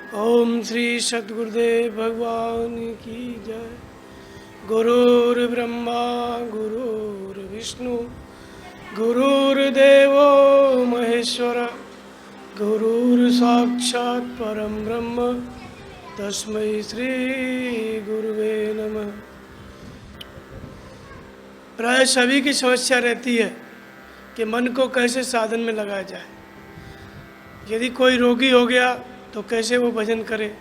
ओम श्री सद्गुरुदेव भगवान की जय। गुरुर्ब्रह्मा गुरुर्विष्णु गुरुर्देवो महेश्वर गुरुर्साक्षात् परम ब्रह्म तस्मै श्री गुरुवे नमः। प्राय सभी की समस्या रहती है कि मन को कैसे साधन में लगाया जाए। यदि कोई रोगी हो गया तो कैसे वो भजन करे।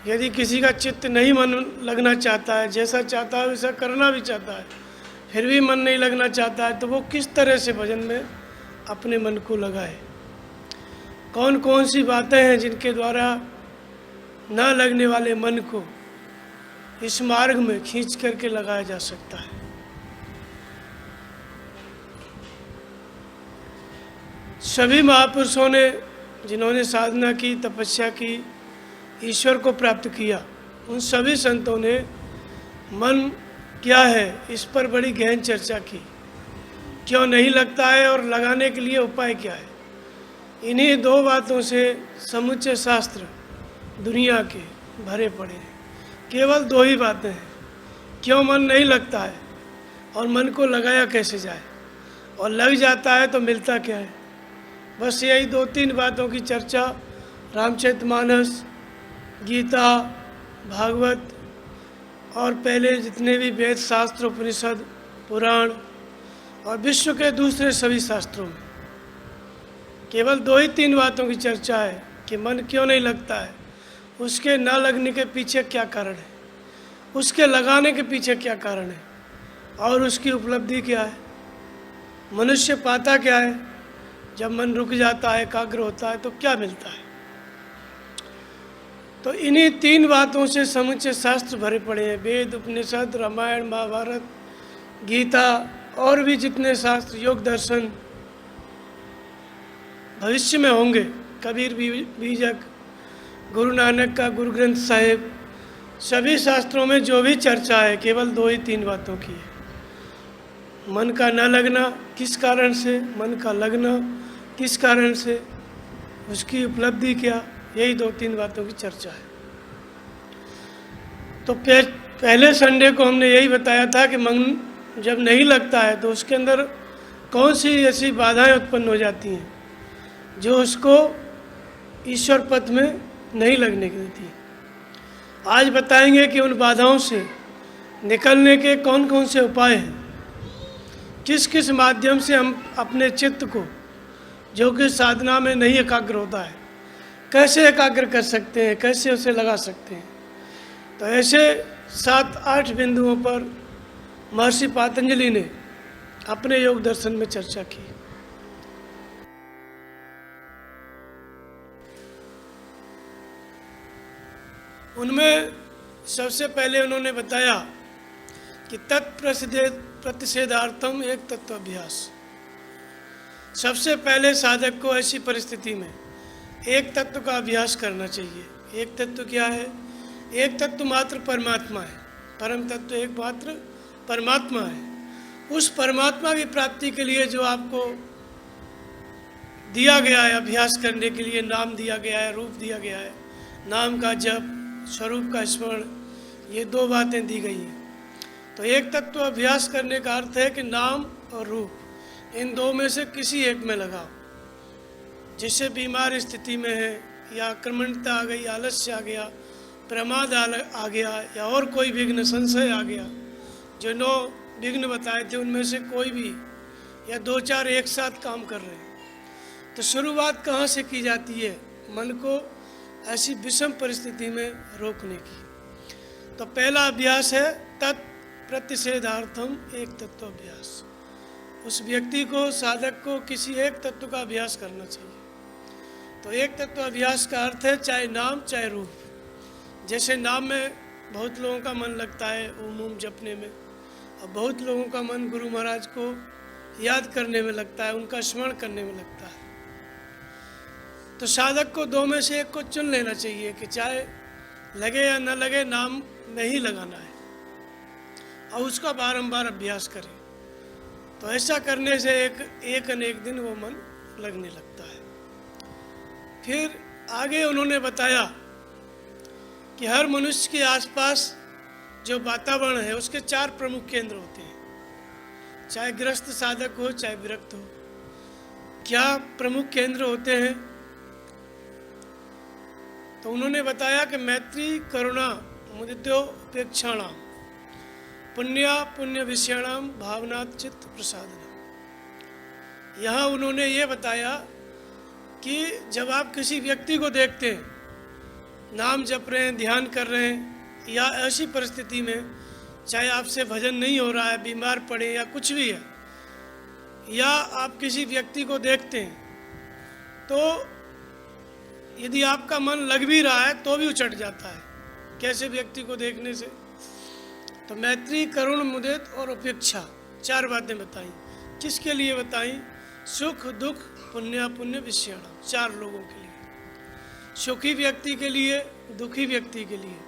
यदि किसी का चित्त नहीं मन लगना चाहता है, जैसा चाहता है वैसा करना भी चाहता है, फिर भी मन नहीं लगना चाहता है, तो वो किस तरह से भजन में अपने मन को लगाए। कौन कौन सी बातें हैं जिनके द्वारा न लगने वाले मन को इस मार्ग में खींच करके लगाया जा सकता है। सभी महापुरुषों ने जिन्होंने साधना की, तपस्या की, ईश्वर को प्राप्त किया, उन सभी संतों ने मन क्या है इस पर बड़ी गहन चर्चा की। क्यों नहीं लगता है और लगाने के लिए उपाय क्या है। इन्हीं दो बातों से समुच्चय शास्त्र दुनिया के भरे पड़े हैं। केवल दो ही बातें हैं, क्यों मन नहीं लगता है और मन को लगाया कैसे जाए, और लग जाता है तो मिलता क्या है। बस यही दो तीन बातों की चर्चा रामचरितमानस, गीता, भागवत और पहले जितने भी वेद शास्त्र, उपनिषद, पुराण और विश्व के दूसरे सभी शास्त्रों में केवल दो ही तीन बातों की चर्चा है कि मन क्यों नहीं लगता है, उसके ना लगने के पीछे क्या कारण है, उसके लगाने के पीछे क्या कारण है, और उसकी उपलब्धि क्या है। मनुष्य पाता क्या है जब मन रुक जाता है, एकाग्र होता है, तो क्या मिलता है। तो इन्हीं तीन बातों से समुच्चय शास्त्र भरे पड़े हैं। वेद, उपनिषद, रामायण, महाभारत, गीता और भी जितने शास्त्र, योग दर्शन भविष्य में होंगे, कबीर बीजक, गुरु नानक का गुरु ग्रंथ साहिब, सभी शास्त्रों में जो भी चर्चा है केवल दो ही तीन बातों की है। मन का न लगना किस कारण से, मन का लगना किस कारण से, उसकी उपलब्धि क्या, यही दो तीन बातों की चर्चा है। तो पहले संडे को हमने यही बताया था कि मन जब नहीं लगता है तो उसके अंदर कौन सी ऐसी बाधाएं उत्पन्न हो जाती हैं जो उसको ईश्वर पथ में नहीं लगने की देती है। आज बताएंगे कि उन बाधाओं से निकलने के कौन कौन से उपाय हैं, किस किस माध्यम से हम अपने चित्त को जो कि साधना में नहीं एकाग्र होता है कैसे एकाग्र कर सकते हैं, कैसे उसे लगा सकते हैं। तो ऐसे 7-8 बिंदुओं पर महर्षि पातंजलि ने अपने योग दर्शन में चर्चा की। उनमें सबसे पहले उन्होंने बताया कि तत्प्रतिषेधार्थम एक तत्व अभ्यास। सबसे पहले साधक को ऐसी परिस्थिति में एक तत्व का अभ्यास करना चाहिए। एक तत्व क्या है? एक तत्व मात्र परमात्मा है। परम तत्व एक मात्र परमात्मा है। उस परमात्मा की प्राप्ति के लिए जो आपको दिया गया है अभ्यास करने के लिए, नाम दिया गया है, रूप दिया गया है, नाम का जप, स्वरूप का स्मरण, ये दो बातें दी गई हैं। तो एक तत्व अभ्यास करने का अर्थ है कि नाम और रूप इन दो में से किसी एक में लगाओ। जिससे बीमार स्थिति में है, या आक्रमणता आ गई, आलस्य आ गया, प्रमाद आ गया, या और कोई विघ्न, संशय आ गया, जो 9 विघ्न बताए थे उनमें से कोई भी या 2-4 एक साथ काम कर रहे हैं। तो शुरुआत कहाँ से की जाती है? मन को ऐसी विषम परिस्थिति में रोकने की। तो पहला अभ्यास है तत्प्रतिषेधार्थम एक तत्व अभ्यास। उस व्यक्ति को, साधक को किसी एक तत्व का अभ्यास करना चाहिए। तो एक तत्व अभ्यास का अर्थ है चाहे नाम चाहे रूप। जैसे नाम में बहुत लोगों का मन लगता है ओम ओम जपने में, और बहुत लोगों का मन गुरु महाराज को याद करने में लगता है, उनका स्मरण करने में लगता है। तो साधक को दो में से एक को चुन लेना चाहिए कि चाहे लगे या न लगे, नाम में ही लगाना है, और उसका बारंबार अभ्यास करें। तो ऐसा करने से एक अनेक दिन वो मन लगने लगता है। फिर आगे उन्होंने बताया कि हर मनुष्य के आसपास जो वातावरण है उसके 4 प्रमुख केंद्र होते हैं, चाहे गृहस्थ साधक हो चाहे विरक्त हो। क्या प्रमुख केंद्र होते हैं? तो उन्होंने बताया कि मैत्री करुणा मुदितो उपेक्षाणाम पुण्या पुण्य विषयाणाम भावनात् चित्त प्रसादनम। यहाँ उन्होंने ये बताया कि जब आप किसी व्यक्ति को देखते हैं, नाम जप रहे हैं, ध्यान कर रहे हैं, या ऐसी परिस्थिति में चाहे आपसे भजन नहीं हो रहा है, बीमार पड़े या कुछ भी है, या आप किसी व्यक्ति को देखते हैं तो यदि आपका मन लग भी रहा है तो भी उचट जाता है कैसे व्यक्ति को देखने से। तो मैत्री करुण मुदित और उपेक्षा 4 बातें बताई। किसके लिए बताई? सुख दुख पुण्य पुण्य विषयाणाम, 4 लोगों के लिए। सुखी व्यक्ति के लिए, दुखी व्यक्ति के लिए,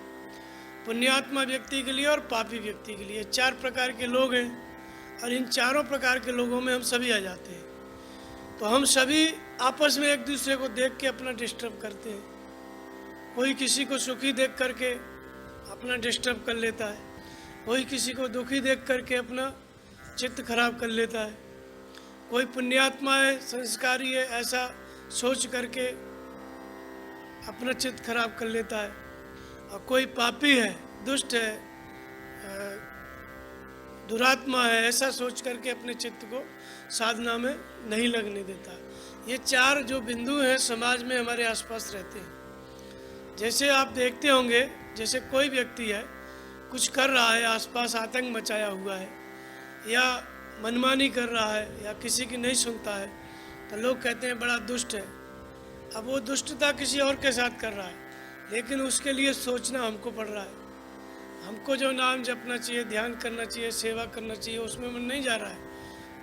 पुण्यात्मा व्यक्ति के लिए और पापी व्यक्ति के लिए। 4 प्रकार के लोग हैं और इन 4 प्रकार के लोगों में हम सभी आ जाते हैं। तो हम सभी आपस में एक दूसरे को देख के अपना डिस्टर्ब करते हैं। कोई किसी को सुखी देख करके अपना डिस्टर्ब कर लेता है, कोई किसी को दुखी देख करके अपना चित्त खराब कर लेता है, कोई पुण्यात्मा है, संस्कारी है, ऐसा सोच करके अपना चित्त खराब कर लेता है, और कोई पापी है, दुष्ट है, दुरात्मा है, ऐसा सोच करके अपने चित्त को साधना में नहीं लगने देता। ये 4 जो बिंदु हैं समाज में हमारे आसपास रहते हैं। जैसे आप देखते होंगे, जैसे कोई व्यक्ति है, कुछ कर रहा है, आसपास आतंक मचाया हुआ है, या मनमानी कर रहा है, या किसी की नहीं सुनता है, तो लोग कहते हैं बड़ा दुष्ट है। अब वो दुष्टता किसी और के साथ कर रहा है, लेकिन उसके लिए सोचना हमको पड़ रहा है। हमको जो नाम जपना चाहिए, ध्यान करना चाहिए, सेवा करना चाहिए, उसमें मन नहीं जा रहा है,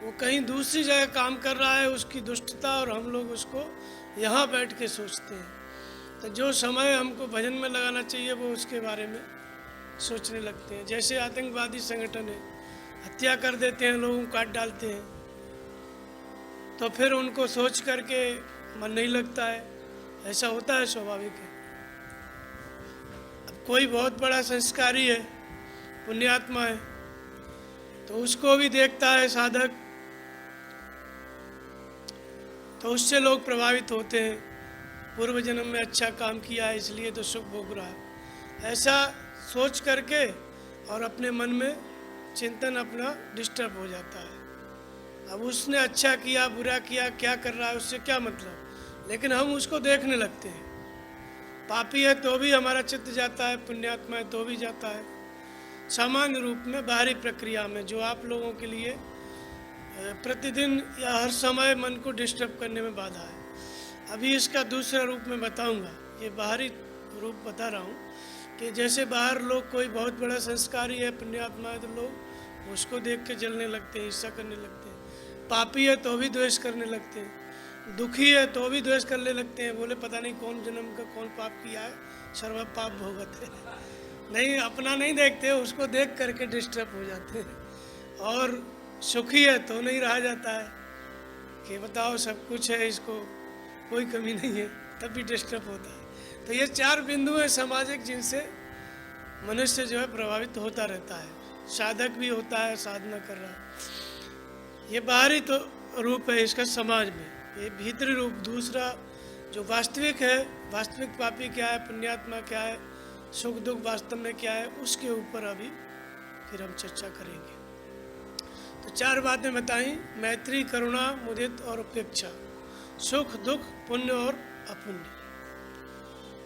वो कहीं दूसरी जगह काम कर रहा है, उसकी दुष्टता, और हम लोग उसको यहाँ बैठ के सोचते हैं। तो जो समय हमको भजन में लगाना चाहिए वो उसके बारे में सोचने लगते हैं। जैसे आतंकवादी संगठन है, हत्या कर देते हैं, लोगों को काट डालते हैं, तो फिर उनको सोच करके मन नहीं लगता है, ऐसा होता है, स्वाभाविक है। अब कोई बहुत बड़ा संस्कारी है, पुण्यात्मा है, तो उसको भी देखता है साधक, तो उससे लोग प्रभावित होते हैं, पूर्व जन्म में अच्छा काम किया है इसलिए तो सुख भोग रहा है, ऐसा सोच करके और अपने मन में चिंतन अपना डिस्टर्ब हो जाता है। अब उसने अच्छा किया, बुरा किया, क्या कर रहा है, उससे क्या मतलब, लेकिन हम उसको देखने लगते हैं। पापी है तो भी हमारा चित्त जाता है, पुण्यात्मा है तो भी जाता है। सामान्य रूप में बाहरी प्रक्रिया में जो आप लोगों के लिए प्रतिदिन या हर समय मन को डिस्टर्ब करने में बाधा है। अभी इसका दूसरा रूप में बताऊंगा, ये बाहरी रूप बता रहा हूँ कि जैसे बाहर लोग, कोई बहुत बड़ा संस्कारी है, पुण्यात्मा है, तो लोग उसको देख के जलने लगते हैं, ईर्ष्या करने लगते हैं। पापी है तो भी द्वेष करने लगते हैं, दुखी है तो भी द्वेष करने लगते हैं, बोले पता नहीं कौन जन्म का कौन पाप किया है, सर्व पाप भोगत है। नहीं, अपना नहीं देखते, उसको देख करके डिस्टर्ब हो जाते हैं। और सुखी है तो नहीं रहा जाता है कि बताओ सब कुछ है, इसको कोई कमी नहीं है, तब भी डिस्टर्ब होता है। तो ये 4 बिंदु हैं सामाजिक, जिनसे मनुष्य जो है प्रभावित होता रहता है। साधक भी होता है, साधना कर रहा है। ये बाहरी तो रूप है इसका समाज में। ये भीतरी रूप दूसरा जो वास्तविक है, वास्तविक पापी क्या है, पुण्यात्मा क्या है, सुख दुख वास्तव में क्या है, उसके ऊपर अभी फिर हम चर्चा करेंगे। तो 4 बातें बताई, मैत्री करुणा मुदित और उपेक्षा, सुख दुख पुण्य और अपुण्य।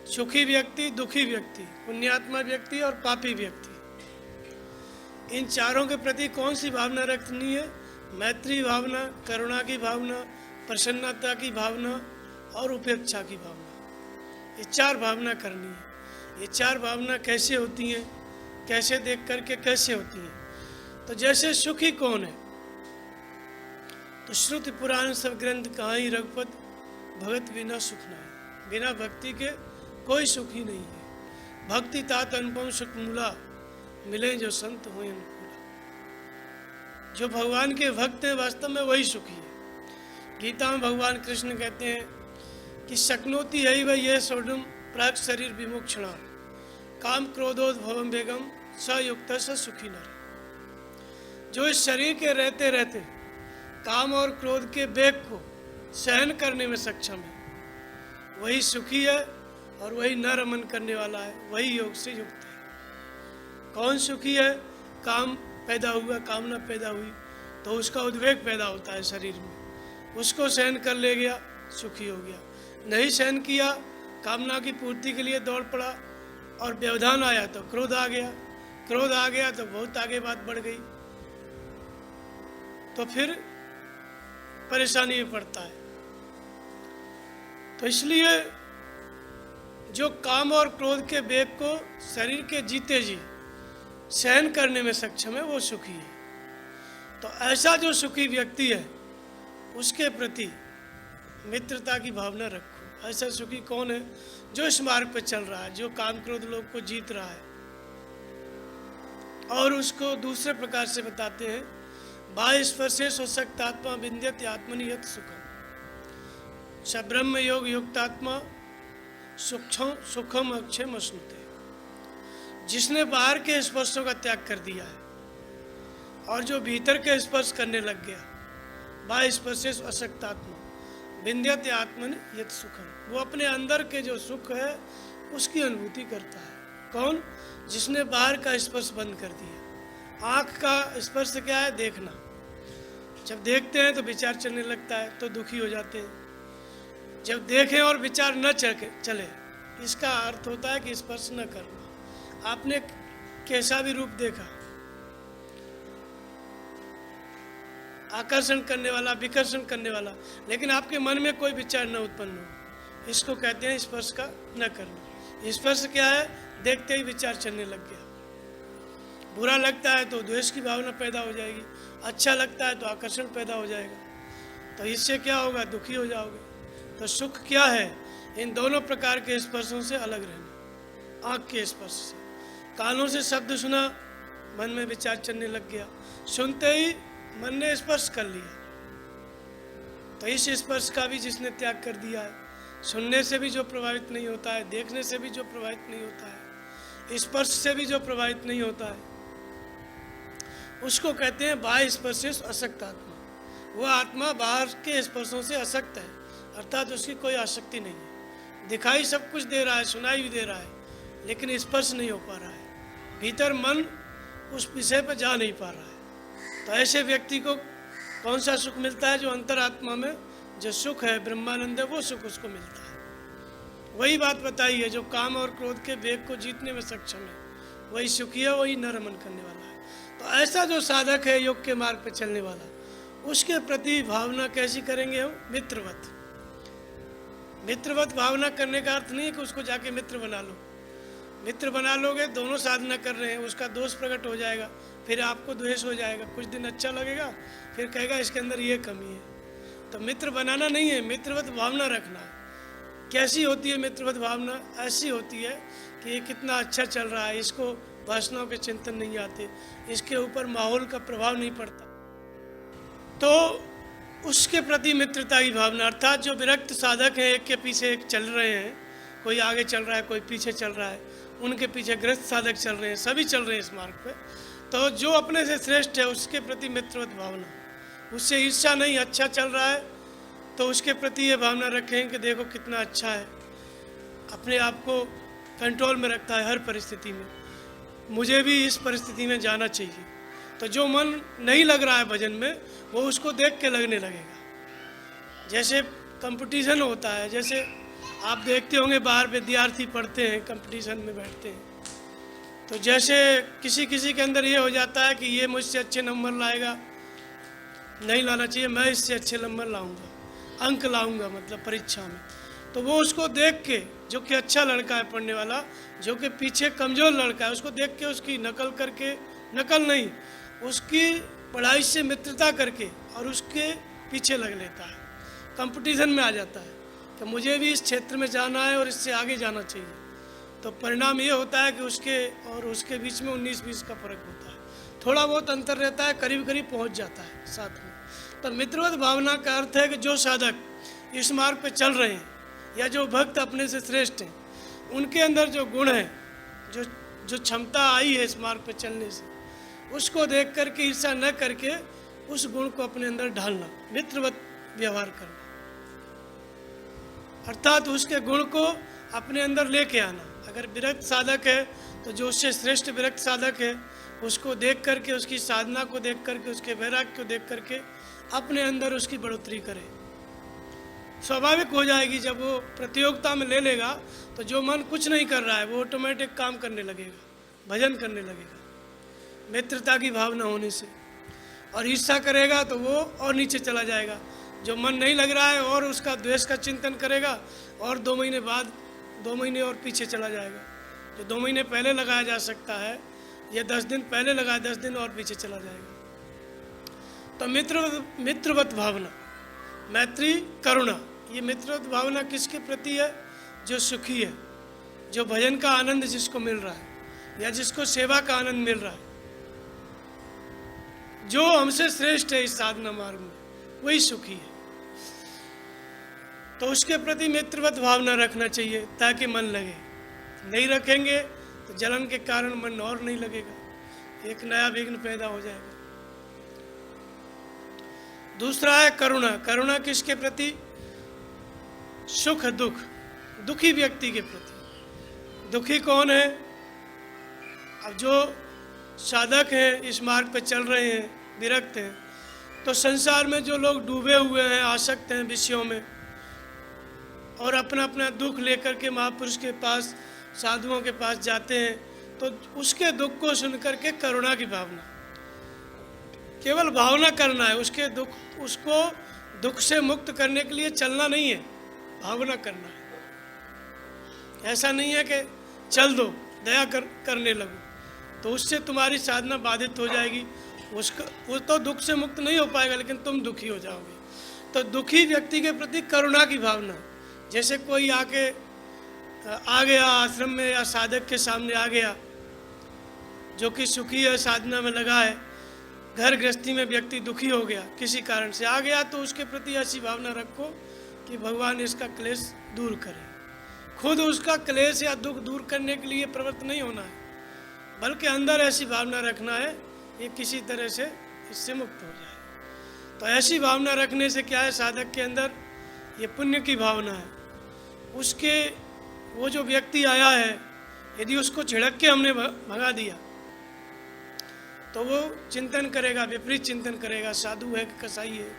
सुखी व्यक्ति, दुखी व्यक्ति, पुण्यात्मा व्यक्ति और पापी व्यक्ति, इन 4 के प्रति कौन सी भावना रखनी है? मैत्री भावना, करुणा की भावना, प्रसन्नता की भावना और उपेक्षा की भावना। ये 4 भावना करनी है। ये 4 भावना कैसे होती हैं, कैसे देख करके कैसे होती हैं? तो जैसे सुखी कौन है, तो श्रुति पुराण सब ग्रंथ कहाँ ही रघुपत भगत बिना सुख न है। बिना भक्ति के कोई सुख ही नहीं है। भक्ति तात अनुपम सुख मूला, मिले जो संत हो अनुकूला। जो भगवान के भक्त हैं वास्तव में वही सुखी है। गीता में भगवान कृष्ण कहते हैं कि शक्नोति है वह ये सोडम प्राग शरीर विमुक्षणा काम क्रोधोद्भवम बेगम सयुक्त स सुखी नर। जो इस शरीर के रहते रहते काम और क्रोध के वेग को सहन करने में सक्षम है वही सुखी है और वही न रमन करने वाला है, वही योग से युक्त है। कौन सुखी है? काम पैदा हुआ, कामना पैदा हुई तो उसका उद्वेग पैदा होता है शरीर में, उसको सहन कर ले गया, सुखी हो गया। नहीं सहन किया, कामना की पूर्ति के लिए दौड़ पड़ा और व्यवधान आया तो क्रोध आ गया, क्रोध आ गया तो बहुत आगे बात बढ़ गई, तो फिर परेशानी में पड़ता है। तो इसलिए जो काम और क्रोध के वेग को शरीर के जीते जी सहन करने में सक्षम है वो सुखी है। तो ऐसा जो सुखी व्यक्ति है उसके प्रति मित्रता की भावना रखो। ऐसा सुखी कौन है? जो इस मार्ग पर चल रहा है, जो काम क्रोध लोग को जीत रहा है। और उसको दूसरे प्रकार से बताते हैं, बाह्य स्पर्शे स्वशक्त आत्मा विन्द्यते आत्मनि यत् सुखम स ब्रह्म योग युक्तात्मा सुखम अक्षयम अश्नुते। जिसने बाहर के स्पर्शों का त्याग कर दिया है और जो भीतर के स्पर्श करने लग गया, बाह्य स्पर्शे अशक्त आत्मा विन्द्यते आत्मनि यत् सुखम, वो अपने अंदर के जो सुख है उसकी अनुभूति करता है। कौन? जिसने बाहर का स्पर्श बंद कर दिया। आँख का स्पर्श क्या है? देखना। जब देखते हैं तो विचार चलने लगता है तो दुखी हो जाते हैं। जब देखें और विचार न चले, इसका अर्थ होता है कि स्पर्श न करना। आपने कैसा भी रूप देखा, आकर्षण करने वाला, विकर्षण करने वाला, लेकिन आपके मन में कोई विचार न उत्पन्न हो, इसको कहते हैं स्पर्श का न करना। स्पर्श क्या है? देखते ही विचार चलने लग गया। बुरा लगता है तो द्वेष की भावना पैदा हो जाएगी, अच्छा लगता है तो आकर्षण पैदा हो जाएगा। तो इससे क्या होगा? दुखी हो जाओगे। तो सुख क्या है? इन दोनों प्रकार के स्पर्शों से अलग रहना। आँख के स्पर्श से, कानों से शब्द सुना, मन में विचार चलने लग गया, सुनते ही मन ने स्पर्श कर लिया, तो इस स्पर्श का भी जिसने त्याग कर दिया है, सुनने से भी जो प्रभावित नहीं होता है, देखने से भी जो प्रभावित नहीं होता है, स्पर्श से भी जो प्रभावित नहीं होता है, उसको कहते हैं बाह्य स्पर्श अशक्त आत्मा। वह आत्मा बाहर के स्पर्शों से अशक्त है, अर्थात उसकी कोई आसक्ति नहीं है। दिखाई सब कुछ दे रहा है, सुनाई भी दे रहा है, लेकिन स्पर्श नहीं हो पा रहा है, भीतर मन उस विषय पर जा नहीं पा रहा है। तो ऐसे व्यक्ति को कौन सा सुख मिलता है? जो अंतरात्मा में जो सुख है, ब्रह्मानंद है, वो सुख उसको मिलता है। वही बात बताई है, जो काम और क्रोध के वेग को जीतने में सक्षम है वही सुखी है, वही न रमन करने वाला है। तो ऐसा जो साधक है योग के मार्ग पर चलने वाला, उसके प्रति भावना कैसी करेंगे हम? मित्रवत। मित्रवत भावना करने का अर्थ नहीं है कि उसको जाके मित्र बना लो। मित्र बना लोगे, दोनों साधना कर रहे हैं, उसका दोष प्रकट हो जाएगा, फिर आपको द्वेष हो जाएगा। कुछ दिन अच्छा लगेगा, फिर कहेगा इसके अंदर ये कमी है। तो मित्र बनाना नहीं है, मित्रवत भावना रखना है। कैसी होती है मित्रवत भावना? ऐसी होती है कि ये कितना अच्छा चल रहा है, इसको वासनाओं के चिंतन नहीं आते, इसके ऊपर माहौल का प्रभाव नहीं पड़ता, तो उसके प्रति मित्रता की भावना। अर्थात जो विरक्त साधक हैं, एक के पीछे एक चल रहे हैं, कोई आगे चल रहा है, कोई पीछे चल रहा है, उनके पीछे ग्रस्त साधक चल रहे हैं, सभी चल रहे हैं इस मार्ग पे, तो जो अपने से श्रेष्ठ है उसके प्रति मित्रवत भावना, उससे ईर्ष्या नहीं, अच्छा चल रहा है तो उसके प्रति ये भावना रखें कि देखो कितना अच्छा है, अपने आप को कंट्रोल में रखता है हर परिस्थिति में, मुझे भी इस परिस्थिति में जाना चाहिए। तो जो मन नहीं लग रहा है भजन में, वो उसको देख के लगने लगेगा। जैसे कंपटीशन होता है, जैसे आप देखते होंगे बाहर विद्यार्थी पढ़ते हैं, कंपटीशन में बैठते हैं, तो जैसे किसी किसी के अंदर ये हो जाता है कि ये मुझसे अच्छे नंबर लाएगा, नहीं लाना चाहिए, मैं इससे अच्छे नंबर लाऊंगा, अंक लाऊंगा, मतलब परीक्षा में। तो वो उसको देख के, जो कि अच्छा लड़का है पढ़ने वाला, जो कि पीछे कमज़ोर लड़का है, उसको देख के उसकी नकल करके, नकल नहीं, उसकी पढ़ाई से मित्रता करके और उसके पीछे लग लेता है, कंपटीशन में आ जाता है कि मुझे भी इस क्षेत्र में जाना है और इससे आगे जाना चाहिए। तो परिणाम ये होता है कि उसके और उसके बीच में 19-20 का फर्क होता है, थोड़ा बहुत अंतर रहता है, करीब करीब पहुंच जाता है साथ में। तो मित्रवत भावना का अर्थ है कि जो साधक इस मार्ग पे चल रहे हैं, या जो भक्त अपने से श्रेष्ठ हैं, उनके अंदर जो गुण है, जो जो क्षमता आई है इस मार्ग पर चलने से, उसको देख करके ईर्ष्या न करके उस गुण को अपने अंदर ढालना, मित्रवत व्यवहार करना, अर्थात उसके गुण को अपने अंदर लेके आना। अगर विरक्त साधक है तो जो उससे श्रेष्ठ विरक्त साधक है उसको देख करके, उसकी साधना को देख करके, उसके वैराग्य को देख करके अपने अंदर उसकी बढ़ोतरी करे। स्वाभाविक हो जाएगी, जब वो प्रतियोगिता में ले लेगा तो जो मन कुछ नहीं कर रहा है वो ऑटोमेटिक काम करने लगेगा, भजन करने लगेगा, मित्रता की भावना होने से। और ईर्ष्या करेगा तो वो और नीचे चला जाएगा। जो मन नहीं लग रहा है और उसका द्वेष का चिंतन करेगा और 2 महीने बाद 2 महीने और पीछे चला जाएगा। जो 2 महीने पहले लगाया जा सकता है, ये 10 दिन पहले लगाया, 10 दिन और पीछे चला जाएगा। तो मित्रवत भावना, मैत्री, करुणा, ये मित्रवत भावना किसके प्रति है? जो सुखी है, जो भजन का आनंद जिसको मिल रहा है या जिसको सेवा का आनंद मिल रहा है, जो हमसे श्रेष्ठ है इस साधना मार्ग में, वही सुखी है। तो उसके प्रति मित्रवत भावना रखना चाहिए ताकि मन लगे। नहीं रखेंगे तो जलन के कारण मन और नहीं लगेगा, एक नया विघ्न पैदा हो जाएगा। दूसरा है करुणा। करुणा किसके प्रति? सुख दुख, दुखी व्यक्ति के प्रति। दुखी कौन है? अब जो साधक हैं, इस मार्ग पर चल रहे हैं, विरक्त हैं, तो संसार में जो लोग डूबे हुए हैं, आसक्त हैं विषयों में, और अपना अपना दुख लेकर के महापुरुष के पास, साधुओं के पास जाते हैं, तो उसके दुख को सुनकर के करुणा की भावना, केवल भावना करना है, उसके दुख, उसको दुख से मुक्त करने के लिए चलना नहीं है, भावना करना है। ऐसा नहीं है कि चल दो, दया करने लगो, तो उससे तुम्हारी साधना बाधित हो जाएगी। उसका वो तो दुख से मुक्त नहीं हो पाएगा, लेकिन तुम दुखी हो जाओगे। तो दुखी व्यक्ति के प्रति करुणा की भावना, जैसे कोई आके आ गया आश्रम में या साधक के सामने आ गया, जो कि सुखी है, साधना में लगा है, घर गृहस्थी में व्यक्ति दुखी हो गया, किसी कारण से आ गया, तो उसके प्रति ऐसी भावना रखो कि भगवान इसका क्लेश दूर करे। खुद उसका क्लेश या दुख दूर करने के लिए प्रवृत्त नहीं होना है, बल्कि अंदर ऐसी भावना रखना है ये किसी तरह से इससे मुक्त हो जाए। तो ऐसी भावना रखने से क्या है, साधक के अंदर ये पुण्य की भावना है। उसके वो जो व्यक्ति आया है, यदि उसको झिड़क के हमने भगा दिया तो वो चिंतन करेगा, विपरीत चिंतन करेगा, साधु है कि कसाई है,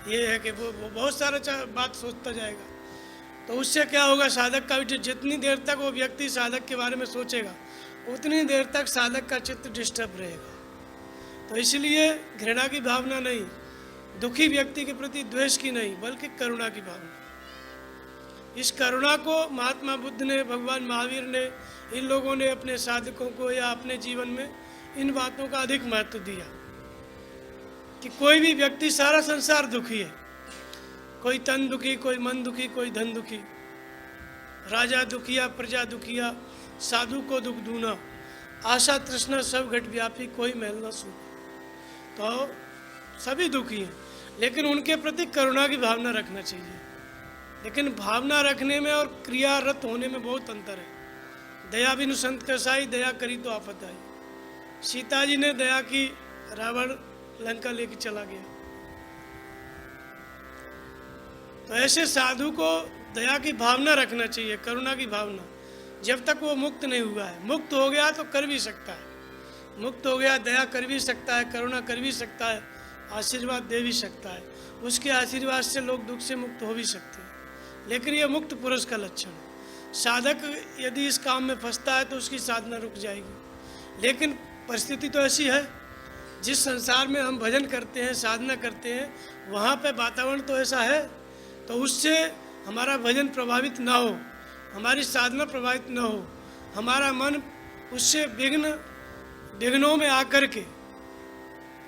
ये है कि वो बहुत सारा बात सोचता जाएगा। तो उससे क्या होगा, साधक का जितनी देर तक वो व्यक्ति साधक के बारे में सोचेगा, उतनी देर तक साधक का चित्त डिस्टर्ब रहेगा। तो इसलिए घृणा की भावना नहीं, दुखी व्यक्ति के प्रति द्वेष की नहीं, बल्कि करुणा की भावना। इस करुणा को महात्मा बुद्ध ने, भगवान महावीर ने, इन लोगों ने अपने साधकों को या अपने जीवन में इन बातों का अधिक महत्व दिया कि कोई भी व्यक्ति, सारा संसार दुखी है, कोई तन दुखी, कोई मन दुखी, कोई धन दुखी, राजा दुखिया, प्रजा दुखिया, साधु को दुख दूना, आशा तृष्णा सब घट व्यापी, कोई मैल न सूना। तो सभी दुखी हैं, लेकिन उनके प्रति करुणा की भावना रखना चाहिए। लेकिन भावना रखने में और क्रियारत होने में बहुत अंतर है। दया बिनु संत कसाई, दया करी तो आफत आई। सीता जी ने दया की, रावण लंका लेके चला गया। तो ऐसे साधु को दया की भावना रखना चाहिए, करुणा की भावना, जब तक वो मुक्त नहीं हुआ है। मुक्त हो गया तो कर भी सकता है, मुक्त हो गया दया कर भी सकता है, करुणा कर भी सकता है, आशीर्वाद दे भी सकता है। उसके आशीर्वाद से लोग दुख से मुक्त हो भी सकते हैं। लेकिन ये मुक्त पुरुष का लक्षण है। साधक यदि इस काम में फंसता है तो उसकी साधना रुक जाएगी। लेकिन परिस्थिति तो ऐसी है, जिस संसार में हम भजन करते हैं, साधना करते हैं, वहाँ पे वातावरण तो ऐसा है, तो उससे हमारा भजन प्रभावित ना हो, हमारी साधना प्रभावित ना हो, हमारा मन उससे विघ्नों में आकर के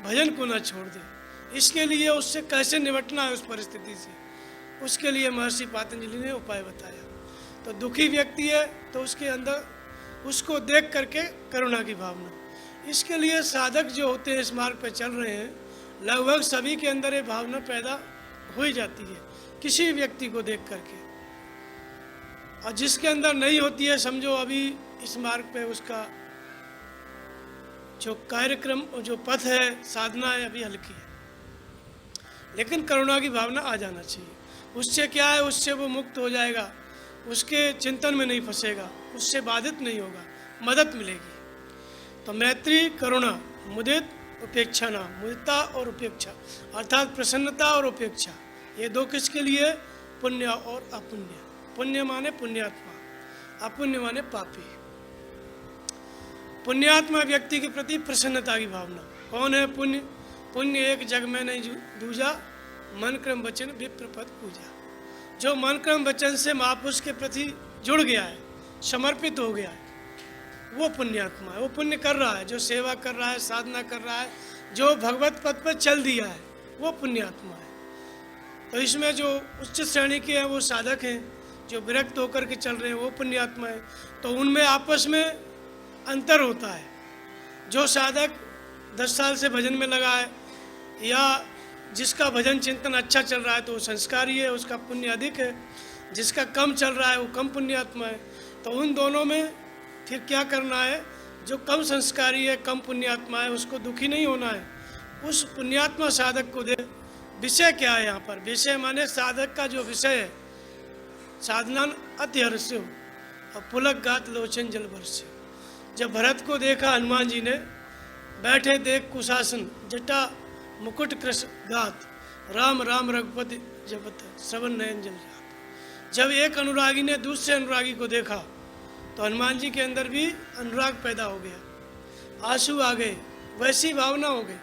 भजन को ना छोड़ दे। इसके लिए उससे कैसे निपटना है उस परिस्थिति से, उसके लिए महर्षि पातंजलि ने उपाय बताया। तो दुखी व्यक्ति है तो उसके अंदर उसको देख करके करुणा की भावना। इसके लिए साधक जो होते हैं, इस मार्ग पर चल रहे हैं, लगभग सभी के अंदर ये भावना पैदा हो ही जाती है किसी व्यक्ति को देख करके। और जिसके अंदर नहीं होती है, समझो अभी इस मार्ग पे उसका जो कार्यक्रम, जो पथ है, साधना है, अभी हल्की है। लेकिन करुणा की भावना आ जाना चाहिए। उससे क्या है, उससे वो मुक्त हो जाएगा, उसके चिंतन में नहीं फंसेगा, उससे बाधित नहीं होगा, मदद मिलेगी। तो मैत्री, करुणा, मुदित, उपेक्षा नाम, मुदिता और उपेक्षा अर्थात प्रसन्नता और उपेक्षा, ये दो किसके लिए? पुण्य और अपुण्य। पुण्य माने पुण्यात्मा, अपुण्य माने पापी। पुण्यात्मा व्यक्ति के प्रति प्रसन्नता की भावना। कौन है पुण्य? पुण्य एक जग में नहीं दूजा, मन क्रम वचन विप्र पद पूजा। जो मन क्रम वचन से महापुरुष के प्रति जुड़ गया है, समर्पित हो गया है, वो पुण्यात्मा है। वो पुण्य कर रहा है, जो सेवा कर रहा है, साधना कर रहा है, जो भगवत पद पर चल दिया है, वो पुण्यात्मा है। तो इसमें जो उच्च श्रेणी के हैं वो साधक हैं, जो विरक्त होकर के चल रहे हैं वो पुण्यात्मा है। तो उनमें आपस में अंतर होता है। जो साधक 10 साल से भजन में लगा है, या जिसका भजन चिंतन अच्छा चल रहा है, तो वो संस्कारी है, उसका पुण्य अधिक है। जिसका कम चल रहा है वो कम पुण्यात्मा है। तो उन दोनों में फिर क्या करना है? जो कम संस्कारी है, कम पुण्यात्मा है, उसको दुखी नहीं होना है। उस पुण्यात्मा साधक को दे। विषय क्या है यहाँ पर? विषय माने साधक का जो विषय है, साधना अति हर्ष हो और पुलक गात लोचन जल बरसे। जब भरत को देखा हनुमान जी ने, बैठे देख कुशासन, जटा मुकुट कृष गात, राम राम रघुपति जपत, श्रवण नयन जल जात। जब एक अनुरागी ने दूसरे अनुरागी को देखा तो हनुमान जी के अंदर भी अनुराग पैदा हो गया, आंसू आ गए, वैसी भावना हो गई।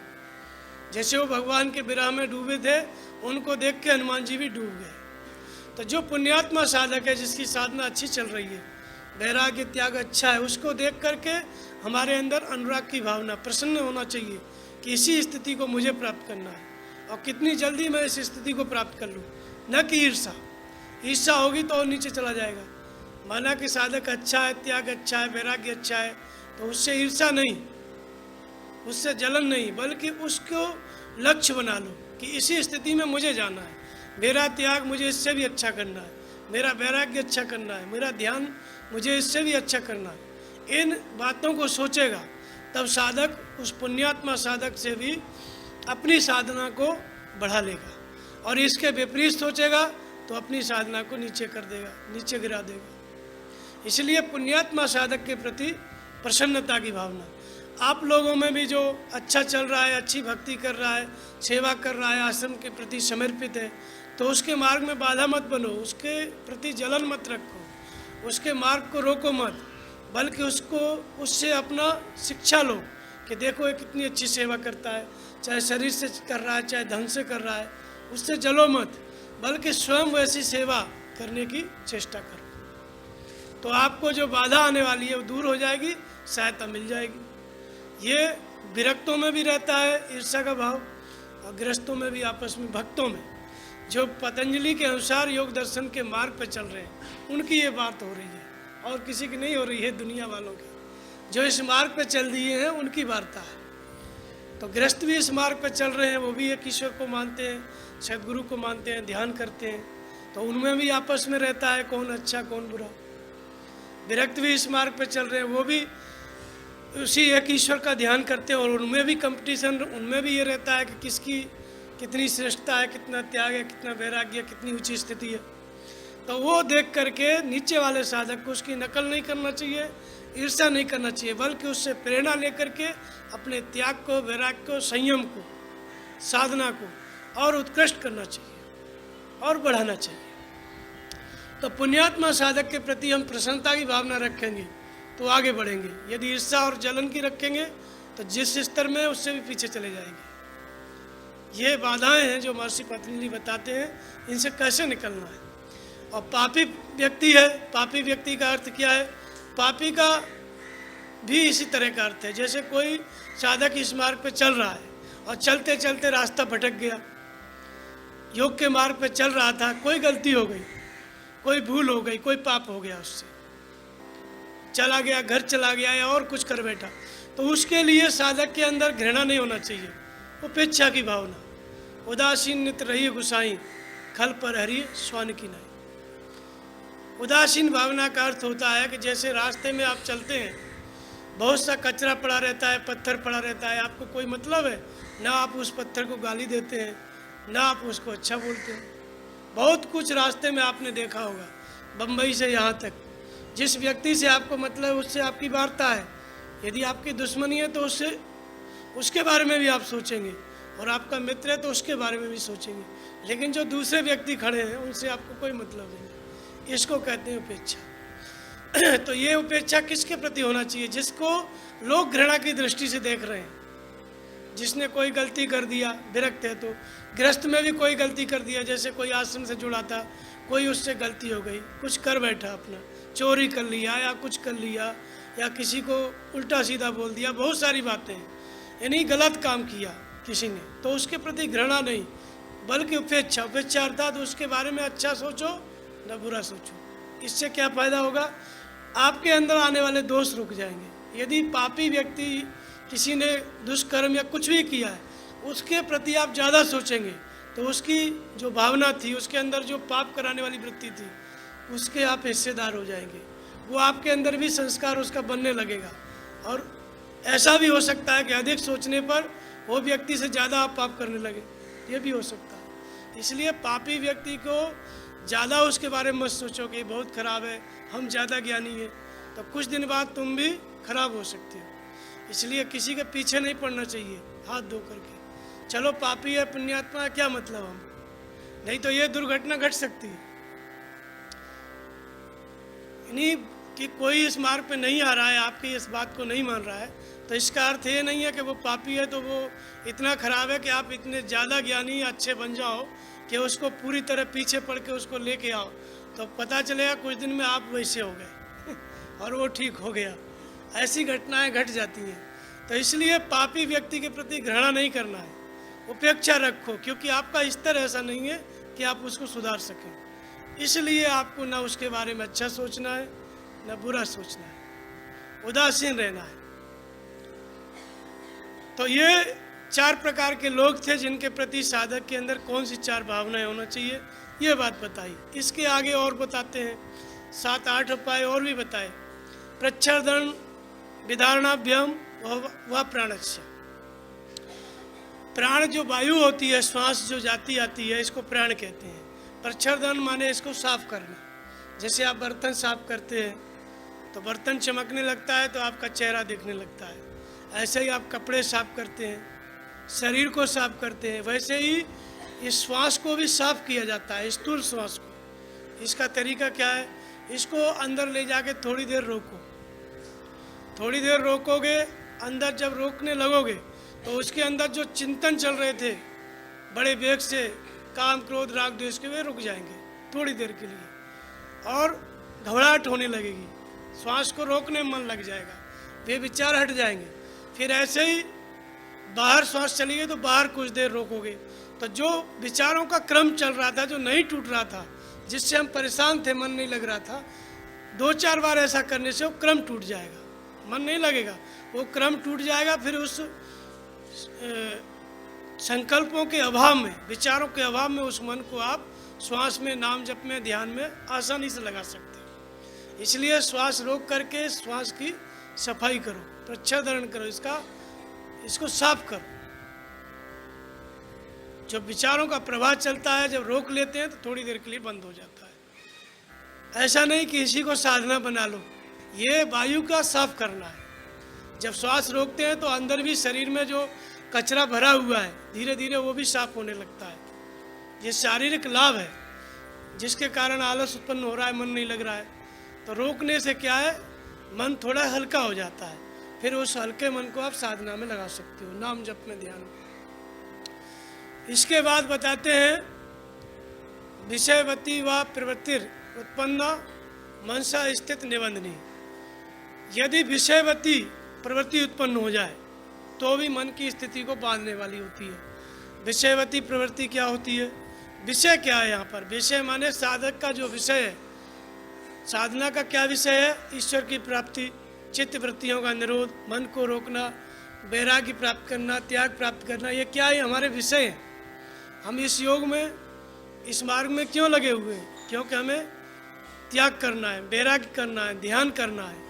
जैसे वो भगवान के विरह में डूबे थे, उनको देख के हनुमान जी भी डूब गए। तो जो पुण्यात्मा साधक है, जिसकी साधना अच्छी चल रही है, वैराग्य त्याग अच्छा है, उसको देख करके हमारे अंदर अनुराग की भावना, प्रसन्न होना चाहिए कि इसी स्थिति को मुझे प्राप्त करना है और कितनी जल्दी मैं इस स्थिति को प्राप्त कर लूँ। न कि ईर्षा। ईर्षा होगी तो और नीचे चला जाएगा। माना कि साधक अच्छा है, त्याग अच्छा है, वैराग्य अच्छा है, तो उससे ईर्षा नहीं, उससे जलन नहीं, बल्कि उसको लक्ष्य बना लो कि इसी स्थिति में मुझे जाना है। मेरा त्याग मुझे इससे भी अच्छा करना है, मेरा वैराग्य अच्छा करना है, मेरा ध्यान मुझे इससे भी अच्छा करना है। इन बातों को सोचेगा तब साधक उस पुण्यात्मा साधक से भी अपनी साधना को बढ़ा लेगा, और इसके विपरीत सोचेगा तो अपनी साधना को नीचे कर देगा, नीचे गिरा देगा। इसलिए पुण्यात्मा साधक के प्रति प्रसन्नता की भावना। आप लोगों में भी जो अच्छा चल रहा है, अच्छी भक्ति कर रहा है, सेवा कर रहा है, आश्रम के प्रति समर्पित है, तो उसके मार्ग में बाधा मत बनो, उसके प्रति जलन मत रखो, उसके मार्ग को रोको मत, बल्कि उससे अपना शिक्षा लो कि देखो ये कितनी अच्छी सेवा करता है, चाहे शरीर से कर रहा है, चाहे धन से कर रहा है, उससे जलो मत, बल्कि स्वयं वैसी सेवा करने की चेष्टा करो। तो आपको जो बाधा आने वाली है वो दूर हो जाएगी, सहायता मिल जाएगी। ये विरक्तों में भी रहता है ईर्ष्या का भाव, और गृहस्थों में भी, आपस में भक्तों में, जो पतंजलि के अनुसार योग दर्शन के मार्ग पर चल रहे हैं, उनकी ये बात हो रही है, और किसी की नहीं हो रही है, दुनिया वालों की। जो इस मार्ग पर चल दिए हैं उनकी वार्ता है। तो गृहस्थ भी इस मार्ग पर चल रहे हैं, वो भी एक ईश्वर को मानते हैं, सदगुरु को मानते हैं, ध्यान करते हैं, तो उनमें भी आपस में रहता है कौन अच्छा कौन बुरा। विरक्त भी इस मार्ग पर चल रहे हैं, वो भी उसी एक ईश्वर का ध्यान करते हैं, और उनमें भी कंपटीशन, उनमें भी ये रहता है कि किसकी कितनी श्रेष्ठता है, कितना त्याग है, कितना वैराग्य, कितनी ऊंची स्थिति है। तो वो देख करके नीचे वाले साधक को उसकी नकल नहीं करना चाहिए, ईर्ष्या नहीं करना चाहिए, बल्कि उससे प्रेरणा लेकर के अपने त्याग को, वैराग्य को, संयम को, साधना को और उत्कृष्ट करना चाहिए और बढ़ाना चाहिए। तो पुण्यात्मा साधक के प्रति हम प्रसन्नता की भावना रखेंगे तो आगे बढ़ेंगे। यदि ईर्ष्या और जलन की रखेंगे तो जिस स्तर में उससे भी पीछे चले जाएंगे। ये बाधाएं हैं जो महर्षि पतंजलि बताते हैं, इनसे कैसे निकलना है। और पापी व्यक्ति है, पापी व्यक्ति का अर्थ क्या है? पापी का भी इसी तरह का अर्थ है। जैसे कोई साधक इस मार्ग पे चल रहा है और चलते चलते रास्ता भटक गया, योग के मार्ग पे चल रहा था, कोई गलती हो गई, कोई भूल हो गई, कोई पाप हो गया, उससे चला गया, घर चला गया या और कुछ कर बैठा, तो उसके लिए साधक के अंदर घृणा नहीं होना चाहिए, उपेक्षा की भावना। उदासीन नित रही गुसाई, खल पर हरी स्वान की नहीं। उदासीन भावना का अर्थ होता है कि जैसे रास्ते में आप चलते हैं, बहुत सा कचरा पड़ा रहता है, पत्थर पड़ा रहता है, आपको कोई मतलब है ना, आप उस पत्थर को गाली देते हैं ना आप उसको अच्छा बोलते हैं। बहुत कुछ रास्ते में आपने देखा होगा, बम्बई से यहाँ तक। जिस व्यक्ति से आपको मतलब उससे आपकी वार्ता है, यदि आपकी दुश्मनी है तो उससे उसके बारे में भी आप सोचेंगे, और आपका मित्र है तो उसके बारे में भी सोचेंगे, लेकिन जो दूसरे व्यक्ति खड़े हैं उनसे आपको कोई मतलब नहीं। इसको कहते हैं उपेक्षा। तो ये उपेक्षा किसके प्रति होना चाहिए? जिसको लोग घृणा की दृष्टि से देख रहे हैं। जिसने कोई गलती कर दिया, विरक्त है, तो गृहस्थ में भी कोई गलती कर दिया, जैसे कोई आश्रम से जुड़ा था, कोई उससे गलती हो गई, कुछ कर बैठा, अपना चोरी कर लिया या कुछ कर लिया या किसी को उल्टा सीधा बोल दिया, बहुत सारी बातें हैं, यानी गलत काम किया किसी ने, तो उसके प्रति घृणा नहीं बल्कि उपेक्षा। उपेक्षा अर्थात उसके बारे में अच्छा सोचो न बुरा सोचो। इससे क्या फ़ायदा होगा? आपके अंदर आने वाले दोष रुक जाएंगे। यदि पापी व्यक्ति किसी ने दुष्कर्म या कुछ भी किया है, उसके प्रति आप ज़्यादा सोचेंगे तो उसकी जो भावना थी, उसके अंदर जो पाप कराने वाली वृत्ति थी, उसके आप हिस्सेदार हो जाएंगे। वो आपके अंदर भी संस्कार उसका बनने लगेगा, और ऐसा भी हो सकता है कि अधिक सोचने पर वो व्यक्ति से ज़्यादा आप पाप करने लगे, ये भी हो सकता है। इसलिए पापी व्यक्ति को ज़्यादा उसके बारे में मत सोचो कि बहुत खराब है, हम ज़्यादा ज्ञानी हैं, तो कुछ दिन बाद तुम भी खराब हो सकते हो। इसलिए किसी के पीछे नहीं पड़ना चाहिए हाथ धो करके। चलो पापी है, पुण्यात्मा है, क्या मतलब हम, नहीं तो ये दुर्घटना घट सकती है। नहीं कि कोई इस मार्ग पे नहीं आ रहा है, आपकी इस बात को नहीं मान रहा है, तो इसका अर्थ ये नहीं है कि वो पापी है तो वो इतना खराब है कि आप इतने ज़्यादा ज्ञानी अच्छे बन जाओ कि उसको पूरी तरह पीछे पड़ के उसको लेके आओ, तो पता चलेगा कुछ दिन में आप वैसे हो गए और वो ठीक हो गया। ऐसी घटनाएं घट जाती हैं। तो इसलिए पापी व्यक्ति के प्रति घृणा नहीं करना है, उपेक्षा रखो, क्योंकि आपका स्तर ऐसा नहीं है कि आप उसको सुधार सकें। इसलिए आपको ना उसके बारे में अच्छा सोचना है ना बुरा सोचना है, उदासीन रहना है। तो ये 4 प्रकार के लोग थे जिनके प्रति साधक के अंदर कौन सी 4 भावनाएं होना चाहिए, ये बात बताई। इसके आगे और बताते हैं, 7-8 उपाय और भी बताए। प्रच्छर्दन विधारणाभ्यम व प्राणस्य। प्राण जो वायु होती है, श्वास जो जाती आती है, इसको प्राण कहते हैं। प्रच्छर्दन माने इसको साफ करना। जैसे आप बर्तन साफ करते हैं तो बर्तन चमकने लगता है तो आपका चेहरा दिखने लगता है, ऐसे ही आप कपड़े साफ करते हैं, शरीर को साफ करते हैं, वैसे ही इस श्वास को भी साफ किया जाता है, स्थूल श्वास को। इसका तरीका क्या है? इसको अंदर ले जाके थोड़ी देर रोको। थोड़ी देर रोकोगे, अंदर जब रोकने लगोगे तो उसके अंदर जो चिंतन चल रहे थे बड़े वेग से, काम क्रोध राग द्वेष के, वे रुक जाएंगे थोड़ी देर के लिए, और घबराहट होने लगेगी, श्वास को रोकने में मन लग जाएगा, वे विचार हट जाएंगे। फिर ऐसे ही बाहर श्वास चली गई तो बाहर कुछ देर रोकोगे, तो जो विचारों का क्रम चल रहा था, जो नहीं टूट रहा था, जिससे हम परेशान थे, मन नहीं लग रहा था, 2-4 बार ऐसा करने से वो क्रम टूट जाएगा, मन नहीं लगेगा, वो क्रम टूट जाएगा। फिर उस संकल्पों के अभाव में, विचारों के अभाव में उस मन को आप श्वास में, नाम जप में, ध्यान में आसानी से लगा सकते हो। इसलिए श्वास रोक करके श्वास की सफाई करो, प्रच्छादन करो, इसको साफ करो। जब विचारों का प्रवाह चलता है, जब रोक लेते हैं तो थोड़ी देर के लिए बंद हो जाता है। ऐसा नहीं कि इसी को साधना बना लो, ये वायु का साफ करना है। जब श्वास रोकते हैं तो अंदर भी शरीर में जो कचरा भरा हुआ है, धीरे धीरे वो भी साफ होने लगता है। ये शारीरिक लाभ है, जिसके कारण आलस उत्पन्न हो रहा है, मन नहीं लग रहा है, तो रोकने से क्या है, मन थोड़ा हल्का हो जाता है। फिर उस हल्के मन को आप साधना में लगा सकते हो, नाम जप में, ध्यान में। इसके बाद बताते हैं, विषयवती व प्रवृत्तिर उत्पन्न मनसा स्थित निबंधनी। यदि विषयवती प्रवृत्ति उत्पन्न हो जाए तो भी मन की स्थिति को बांधने वाली होती है। विषयवती प्रवृत्ति क्या होती है? विषय क्या है यहाँ पर? विषय माने साधक का जो विषय है, साधना का क्या विषय है? ईश्वर की प्राप्ति, चित्त वृत्तियों का निरोध, मन को रोकना, वैराग्य प्राप्त करना, त्याग प्राप्त करना, ये क्या है? हमारे विषय हैं। हम इस योग में, इस मार्ग में क्यों लगे हुए हैं? क्योंकि हमें त्याग करना है, वैराग्य करना है, ध्यान करना है,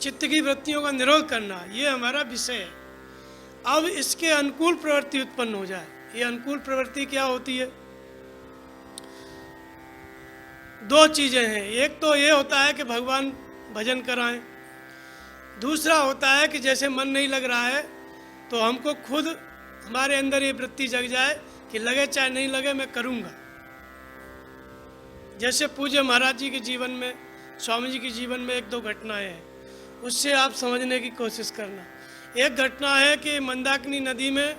चित्त की वृत्तियों का निरोध करना, ये हमारा विषय है। अब इसके अनुकूल प्रवृत्ति उत्पन्न हो जाए। ये अनुकूल प्रवृत्ति क्या होती है? दो चीजें हैं। एक तो ये होता है कि भगवान भजन कराएं, दूसरा होता है कि जैसे मन नहीं लग रहा है तो हमको खुद हमारे अंदर ये वृत्ति जग जाए कि लगे चाहे नहीं लगे मैं करूँगा। जैसे पूज्य महाराज जी के जीवन में, स्वामी जी के जीवन में एक दो घटनाएं हैं, उससे आप समझने की कोशिश करना। एक घटना है कि मंदाकिनी नदी में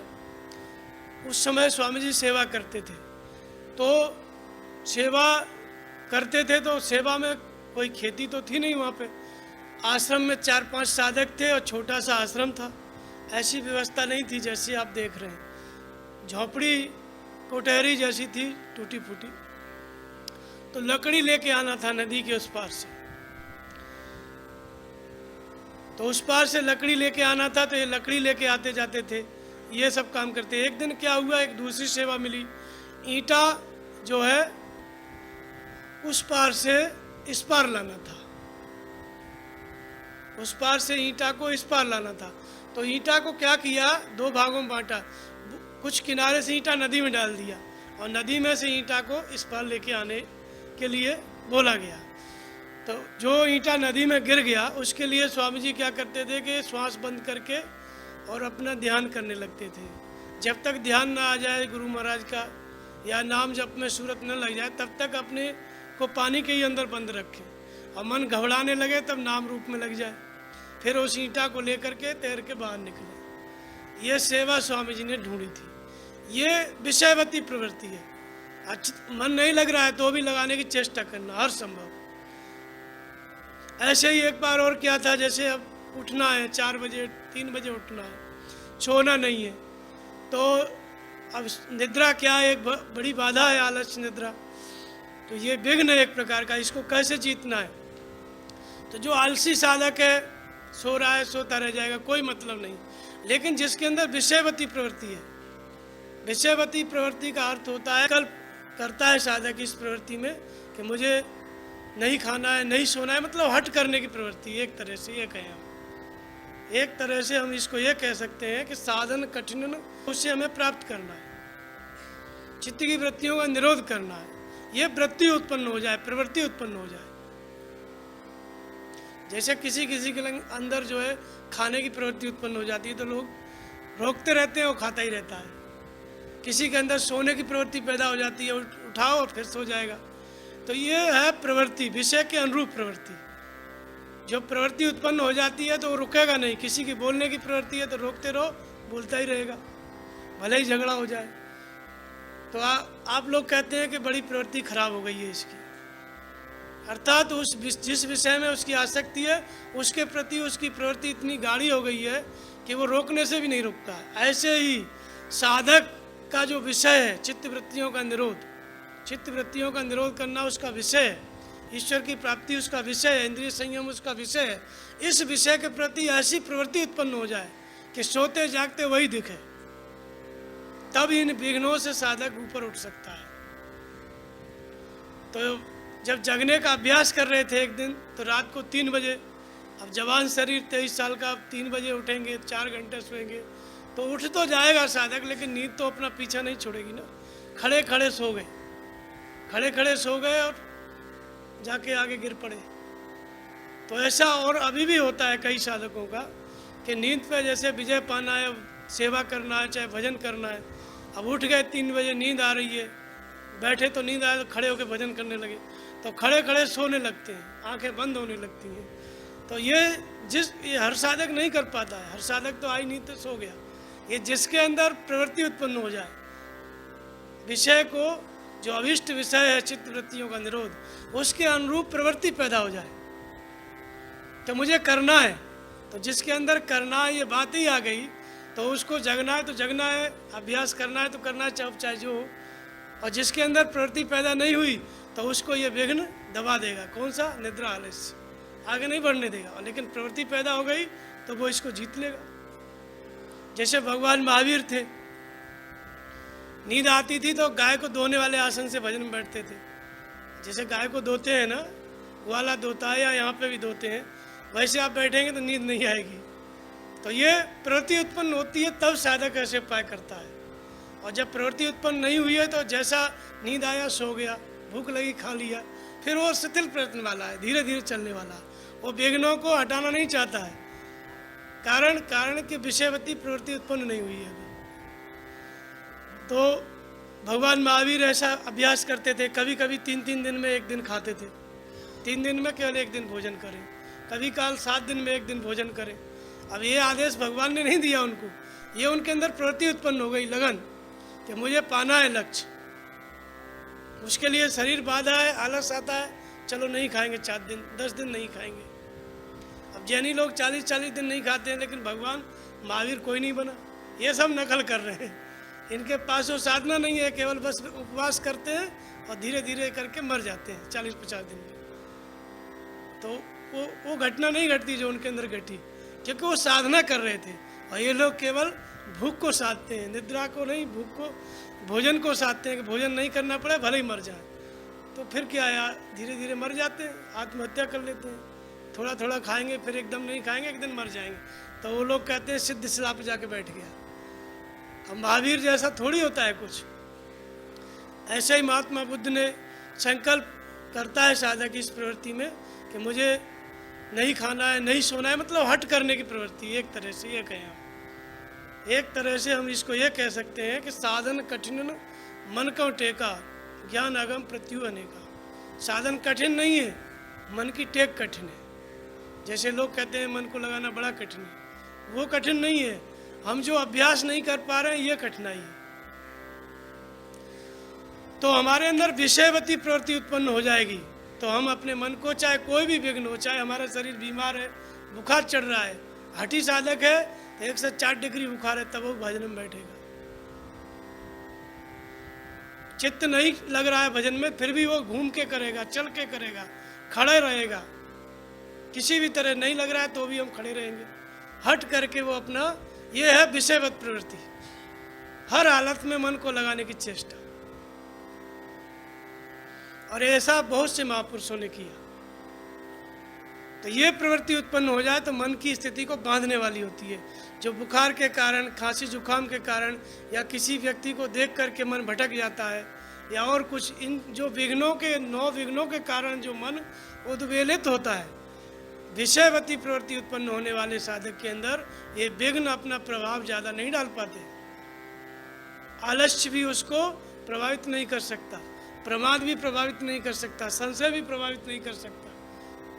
उस समय स्वामी जी सेवा करते थे। तो सेवा करते थे तो सेवा में कोई खेती तो थी नहीं वहाँ पे। आश्रम में 4-5 साधक थे और छोटा सा आश्रम था। ऐसी व्यवस्था नहीं थी जैसी आप देख रहे हैं, झोपड़ी कोठहरी जैसी थी, टूटी फूटी। तो लकड़ी लेके आना था नदी के उस पार से, तो उस पार से लकड़ी लेके आना था। तो ये लकड़ी लेके आते जाते थे, ये सब काम करते। एक दिन क्या हुआ, एक दूसरी सेवा मिली। ईंटा जो है उस पार से इस पार लाना था, उस पार से ईंटा को इस पार लाना था। तो ईंटा को क्या किया, दो भागों में बांटा। कुछ किनारे से ईंटा नदी में डाल दिया और नदी में से ईंटा को इस पार लेके आने के लिए बोला गया। तो जो ईंटा नदी में गिर गया उसके लिए स्वामी जी क्या करते थे कि श्वास बंद करके और अपना ध्यान करने लगते थे। जब तक ध्यान ना आ जाए गुरु महाराज का या नाम जप में सूरत न लग जाए तब तक अपने को पानी के ही अंदर बंद रखें, और मन घबराने लगे तब नाम रूप में लग जाए। फिर उस ईंटा को लेकर के तैर के बाहर निकले। ये सेवा स्वामी जी ने ढूंढी थी। ये विषयवती प्रवृत्ति है। मन नहीं लग रहा है तो भी लगाने की चेष्टा करना हर संभव। ऐसे ही एक बार और क्या था, जैसे अब उठना है 4 बजे 3 बजे उठना है, सोना नहीं है। तो अब निद्रा क्या है, एक बड़ी बाधा है आलस्य निद्रा। तो ये विघ्न है एक प्रकार का, इसको कैसे जीतना है। तो जो आलसी साधक है सो रहा है, सोता रह जाएगा, कोई मतलब नहीं। लेकिन जिसके अंदर विषयवती प्रवृत्ति है, विषयवती प्रवृत्ति का अर्थ होता है कल्प करता है साधक इस प्रवृत्ति में कि मुझे नहीं खाना है, नहीं सोना है, मतलब हट करने की प्रवृत्ति। एक तरह से ये कहें हम, एक तरह से हम इसको ये कह सकते हैं कि साधन कठिन उससे हमें प्राप्त करना है, चित्त की वृत्तियों का निरोध करना है। ये वृत्ति उत्पन्न हो जाए, प्रवृत्ति उत्पन्न हो जाए। जैसे किसी किसी के अंदर जो है खाने की प्रवृत्ति उत्पन्न हो जाती है तो लोग रोकते रहते हैं, वो खाता ही रहता है। किसी के अंदर सोने की प्रवृत्ति पैदा हो जाती है, उठाओ और फिर सो जाएगा। तो ये है प्रवृत्ति, विषय के अनुरूप प्रवृत्ति। जो प्रवृत्ति उत्पन्न हो जाती है तो वो रुकेगा नहीं। किसी की बोलने की प्रवृत्ति है तो रोकते रहो, बोलता ही रहेगा, भले ही झगड़ा हो जाए। तो आप लोग कहते हैं कि बड़ी प्रवृत्ति खराब हो गई है इसकी, अर्थात उस जिस विषय में उसकी आसक्ति है उसके प्रति उसकी प्रवृत्ति इतनी गाढ़ी हो गई है कि वो रोकने से भी नहीं रुकता है। ऐसे ही साधक का जो विषय है चित्त वृत्तियों का निरोध, चित्त वृत्तियों का निरोध करना उसका विषय है, ईश्वर की प्राप्ति उसका विषय है, इंद्रिय संयम उसका विषय है। इस विषय के प्रति ऐसी प्रवृत्ति उत्पन्न हो जाए कि सोते जागते वही दिखे, तब इन विघ्नों से साधक ऊपर उठ सकता है। तो जब जगने का अभ्यास कर रहे थे एक दिन, तो रात को 3 बजे, अब जवान शरीर 23 साल का, अब 3 बजे उठेंगे, 4 घंटे सोएंगे तो उठ तो जाएगा साधक, लेकिन नींद तो अपना पीछा नहीं छोड़ेगी ना। खड़े खड़े सो गए, खड़े खड़े सो गए और जाके आगे गिर पड़े। तो ऐसा और अभी भी होता है कई साधकों का कि नींद पे जैसे विजय पाना है, सेवा करना है, चाहे भजन करना है, अब उठ गए 3 बजे, नींद आ रही है, बैठे तो नींद आए तो खड़े होकर भजन करने लगे, तो खड़े खड़े सोने लगते हैं, आंखें बंद होने लगती हैं। तो ये हर साधक नहीं कर पाता है। हर साधक तो आई नींद तो सो गया। ये जिसके अंदर प्रवृत्ति उत्पन्न हो जाए, विषय को, जो अभिष्ट विषय है चित्त वृत्तियों का निरोध, उसके अनुरूप प्रवृत्ति पैदा हो जाए तो मुझे करना है। तो जिसके अंदर करना है ये बात ही आ गई तो उसको जगना है तो जगना है, अभ्यास करना है तो करना है, चाहे जो हो। और जिसके अंदर प्रवृत्ति पैदा नहीं हुई तो उसको ये विघ्न दबा देगा। कौन सा? निद्रा, आलस्य, आगे नहीं बढ़ने देगा। लेकिन प्रवृत्ति पैदा हो गई तो वो इसको जीत लेगा। जैसे भगवान महावीर थे, नींद आती थी तो गाय को धोने वाले आसन से भजन में बैठते थे। जैसे गाय को धोते हैं ना, ग्वाला धोता है या यहाँ पे भी धोते हैं, वैसे आप बैठेंगे तो नींद नहीं आएगी। तो ये प्रवृत्ति उत्पन्न होती है तब साधक ऐसे उपाय करता है। और जब प्रवृत्ति उत्पन्न नहीं हुई है तो जैसा नींद आया सो गया, भूख लगी खा लिया, फिर वो शिथिल प्रयत्न वाला है, धीरे धीरे चलने वाला है। वो विघ्नों को हटाना नहीं चाहता है, कारण कि विषयवती प्रवृत्ति उत्पन्न नहीं हुई है अभी। तो भगवान महावीर ऐसा अभ्यास करते थे, कभी कभी 3 दिन में एक दिन खाते थे, 3 दिन में केवल एक दिन भोजन करें, कभी काल 7 दिन में एक दिन भोजन करें। अब ये आदेश भगवान ने नहीं दिया उनको, ये उनके अंदर प्रवृत्ति उत्पन्न हो गई, लगन कि मुझे पाना है लक्ष्य। उसके लिए शरीर बाधा है, आलस आता है, चलो नहीं खाएंगे 4 दिन 10 दिन नहीं खाएंगे। अब जैनी लोग 40 दिन नहीं खाते हैं, लेकिन भगवान महावीर कोई नहीं बना। ये सब नकल कर रहे हैं, इनके पास वो साधना नहीं है, केवल बस उपवास करते हैं और धीरे धीरे करके मर जाते हैं 40-50 दिन में। तो वो घटना नहीं घटती जो उनके अंदर घटी, क्योंकि वो साधना कर रहे थे। और ये लोग केवल भूख को साधते हैं, निद्रा को नहीं, भूख को, भोजन को साधते हैं कि भोजन नहीं करना पड़े भले ही मर जाए। तो फिर क्या यार, धीरे धीरे मर जाते हैं, आत्महत्या कर लेते हैं। थोड़ा थोड़ा खाएंगे, फिर एकदम नहीं खाएंगे, एक दिन मर जाएंगे। तो वो लोग कहते हैं सिद्ध शिला पे जाके बैठ गया। अब महावीर जैसा थोड़ी होता है कुछ। ऐसे ही महात्मा बुद्ध ने संकल्प करता है साधक इस प्रवृत्ति में कि मुझे नहीं खाना है, नहीं सोना है, मतलब हट करने की प्रवृत्ति। एक तरह से ये कहें, एक तरह से हम इसको ये कह सकते हैं कि साधन कठिन मन को टेका, ज्ञान आगम प्रत्यु अनेका। साधन कठिन नहीं है, मन की टेक कठिन है। जैसे लोग कहते हैं मन को लगाना बड़ा कठिन है, वो कठिन नहीं है, हम जो अभ्यास नहीं कर पा रहे हैं ये कठिनाई है। तो हमारे अंदर विषयवती प्रवृत्ति उत्पन्न हो जाएगी तो हम अपने मन को, चाहे कोई भी विघ्न हो, चाहे हमारा शरीर बीमार है, बुखार चढ़ रहा है, हठी साधक है तो 104 डिग्री बुखार है, तब वो भजन में बैठेगा। चित्त नहीं लग रहा है भजन में, फिर भी वो घूम के करेगा, चल के करेगा, खड़े रहेगा। किसी भी तरह नहीं लग रहा है तो भी हम खड़े रहेंगे, हट करके वो अपना, ये है विषयवत प्रवृत्ति, हर हालत में मन को लगाने की चेष्टा। और ऐसा बहुत से महापुरुषों ने किया। तो ये प्रवृत्ति उत्पन्न हो जाए तो मन की स्थिति को बांधने वाली होती है। जो बुखार के कारण, खांसी जुकाम के कारण, या किसी व्यक्ति को देख करके मन भटक जाता है, या और कुछ, इन जो विघ्नों के 9 विघ्नों के कारण जो मन उद्वेलित होता है, विषयवती प्रवृत्ति उत्पन्न होने वाले साधक के अंदर ये विघ्न अपना प्रभाव ज़्यादा नहीं डाल पाते। आलस्य भी उसको प्रभावित नहीं कर सकता, प्रमाद भी प्रभावित नहीं कर सकता, संशय भी प्रभावित नहीं कर सकता।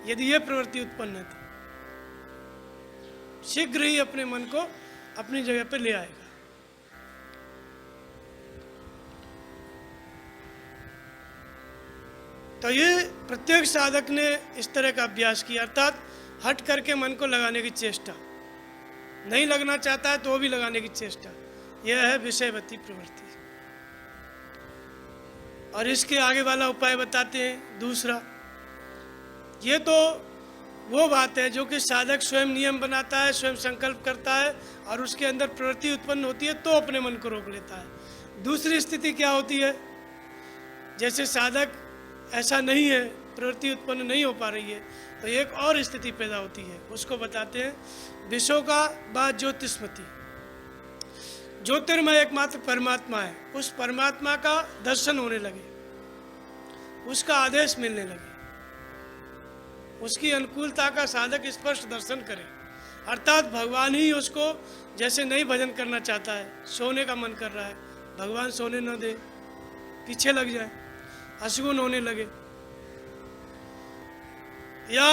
यदि यह प्रवृत्ति उत्पन्न है तो शीघ्र ही अपने मन को अपनी जगह पर ले आएगा। तो ये प्रत्येक साधक ने इस तरह का अभ्यास किया, अर्थात हट करके मन को लगाने की चेष्टा, नहीं लगना चाहता है तो भी लगाने की चेष्टा। यह है विषयवती प्रवृत्ति। और इसके आगे वाला उपाय बताते हैं दूसरा। ये तो वो बात है जो कि साधक स्वयं नियम बनाता है, स्वयं संकल्प करता है और उसके अंदर प्रवृत्ति उत्पन्न होती है तो अपने मन को रोक लेता है। दूसरी स्थिति क्या होती है, जैसे साधक ऐसा नहीं है, प्रवृत्ति उत्पन्न नहीं हो पा रही है, तो एक और स्थिति पैदा होती है, उसको बताते हैं विश्व का बाद ज्योतिष्मति। ज्योतिर्मय एकमात्र परमात्मा है, उस परमात्मा का दर्शन होने लगे, उसका आदेश मिलने लगे, उसकी अनुकूलता का साधक स्पष्ट दर्शन करे। अर्थात भगवान ही उसको, जैसे नहीं भजन करना चाहता है, सोने का मन कर रहा है, भगवान सोने न दे, पीछे लग जाए, अशगुन होने लगे, या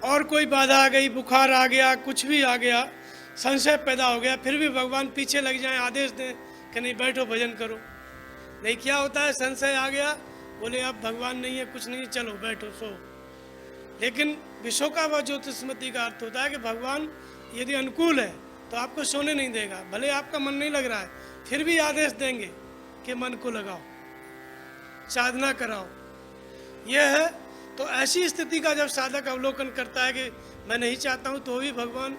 और कोई बाधा आ गई, बुखार आ गया, कुछ भी आ गया, संशय पैदा हो गया, फिर भी भगवान पीछे लग जाए, आदेश दें कि नहीं बैठो भजन करो। नहीं, क्या होता है, संशय आ गया, बोले अब भगवान नहीं है, कुछ नहीं, चलो बैठो सो। लेकिन विश्व का वह ज्योतिष्मति का अर्थ होता है कि भगवान यदि अनुकूल है तो आपको सोने नहीं देगा, भले आपका मन नहीं लग रहा है, फिर भी आदेश देंगे कि मन को लगाओ, साधना कराओ। यह है। तो ऐसी स्थिति का जब साधक अवलोकन करता है कि मैं नहीं चाहता हूँ तो भी भगवान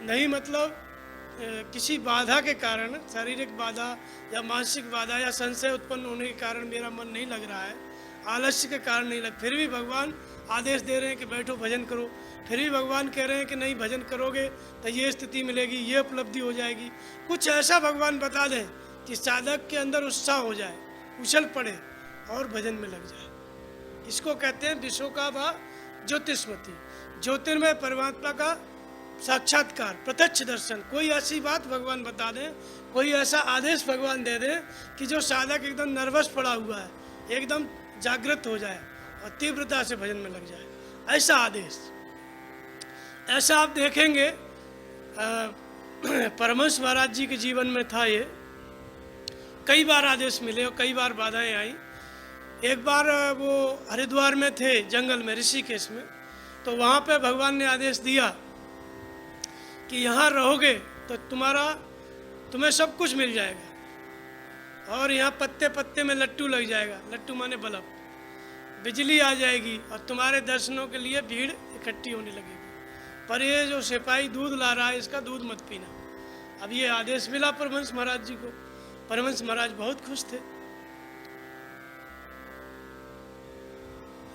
नहीं, मतलब किसी बाधा के कारण, शारीरिक बाधा या मानसिक बाधा या संशय उत्पन्न होने के कारण मेरा मन नहीं लग रहा है, आलस्य के कारण नहीं लग, फिर भी भगवान आदेश दे रहे हैं कि बैठो भजन करो, फिर भी भगवान कह रहे हैं कि नहीं भजन करोगे तो ये स्थिति मिलेगी, ये उपलब्धि हो जाएगी, कुछ ऐसा भगवान बता दें कि साधक के अंदर उत्साह हो जाए, उछल पड़े और भजन में लग जाए। इसको कहते हैं विश्व का व ज्योतिष्मति, ज्योतिर्मय परमात्मा का साक्षात्कार, प्रत्यक्ष दर्शन। कोई ऐसी बात भगवान बता दें, कोई ऐसा आदेश भगवान दे दें कि जो साधक एकदम नर्वस पड़ा हुआ है एकदम जागृत हो जाए और तीव्रता से भजन में लग जाए, ऐसा आदेश। ऐसा आप देखेंगे परमहंस महाराज जी के जीवन में था ये। कई बार आदेश मिले और कई बार बाधाएं आई। एक बार वो हरिद्वार में थे, जंगल में, ऋषिकेश में, तो वहाँ पे भगवान ने आदेश दिया कि यहाँ रहोगे तो तुम्हें सब कुछ मिल जाएगा और यहाँ पत्ते पत्ते में लट्टू लग जाएगा, लट्टू माने बल्ब, बिजली आ जाएगी और तुम्हारे दर्शनों के लिए भीड़ इकट्ठी होने लगेगी, पर ये जो सिपाही दूध ला रहा है इसका दूध मत पीना। अब ये आदेश मिला परमहंस महाराज जी को। परमहंस महाराज बहुत खुश थे,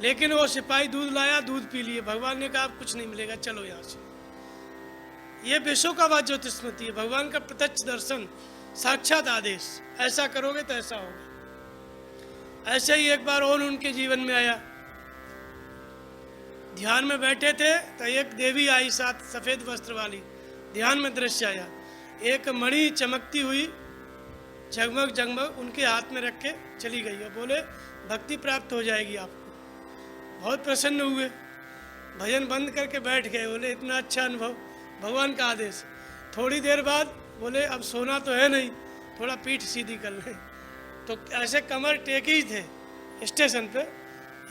लेकिन वो सिपाही दूध लाया, दूध पी लिए। भगवान ने कहा अब कुछ नहीं मिलेगा, चलो यहाँ से। ये विश्व का व ज्योतिष्मति है, भगवान का प्रत्यक्ष दर्शन, साक्षात आदेश, ऐसा करोगे तो ऐसा होगा। ऐसे ही एक बार और उनके जीवन में आया। ध्यान में बैठे थे तो एक देवी आई, साथ सफेद वस्त्र वाली, ध्यान में दृश्य आया। एक मणि चमकती हुई जगमग जगमग उनके हाथ में रख के चली गई और बोले भक्ति प्राप्त हो जाएगी आपको। बहुत प्रसन्न हुए, भजन बंद करके बैठ गए। बोले इतना अच्छा अनुभव, भगवान का आदेश। थोड़ी देर बाद बोले अब सोना तो है नहीं, थोड़ा पीठ सीधी कर लें। तो ऐसे कमर टेके ही थे स्टेशन पे,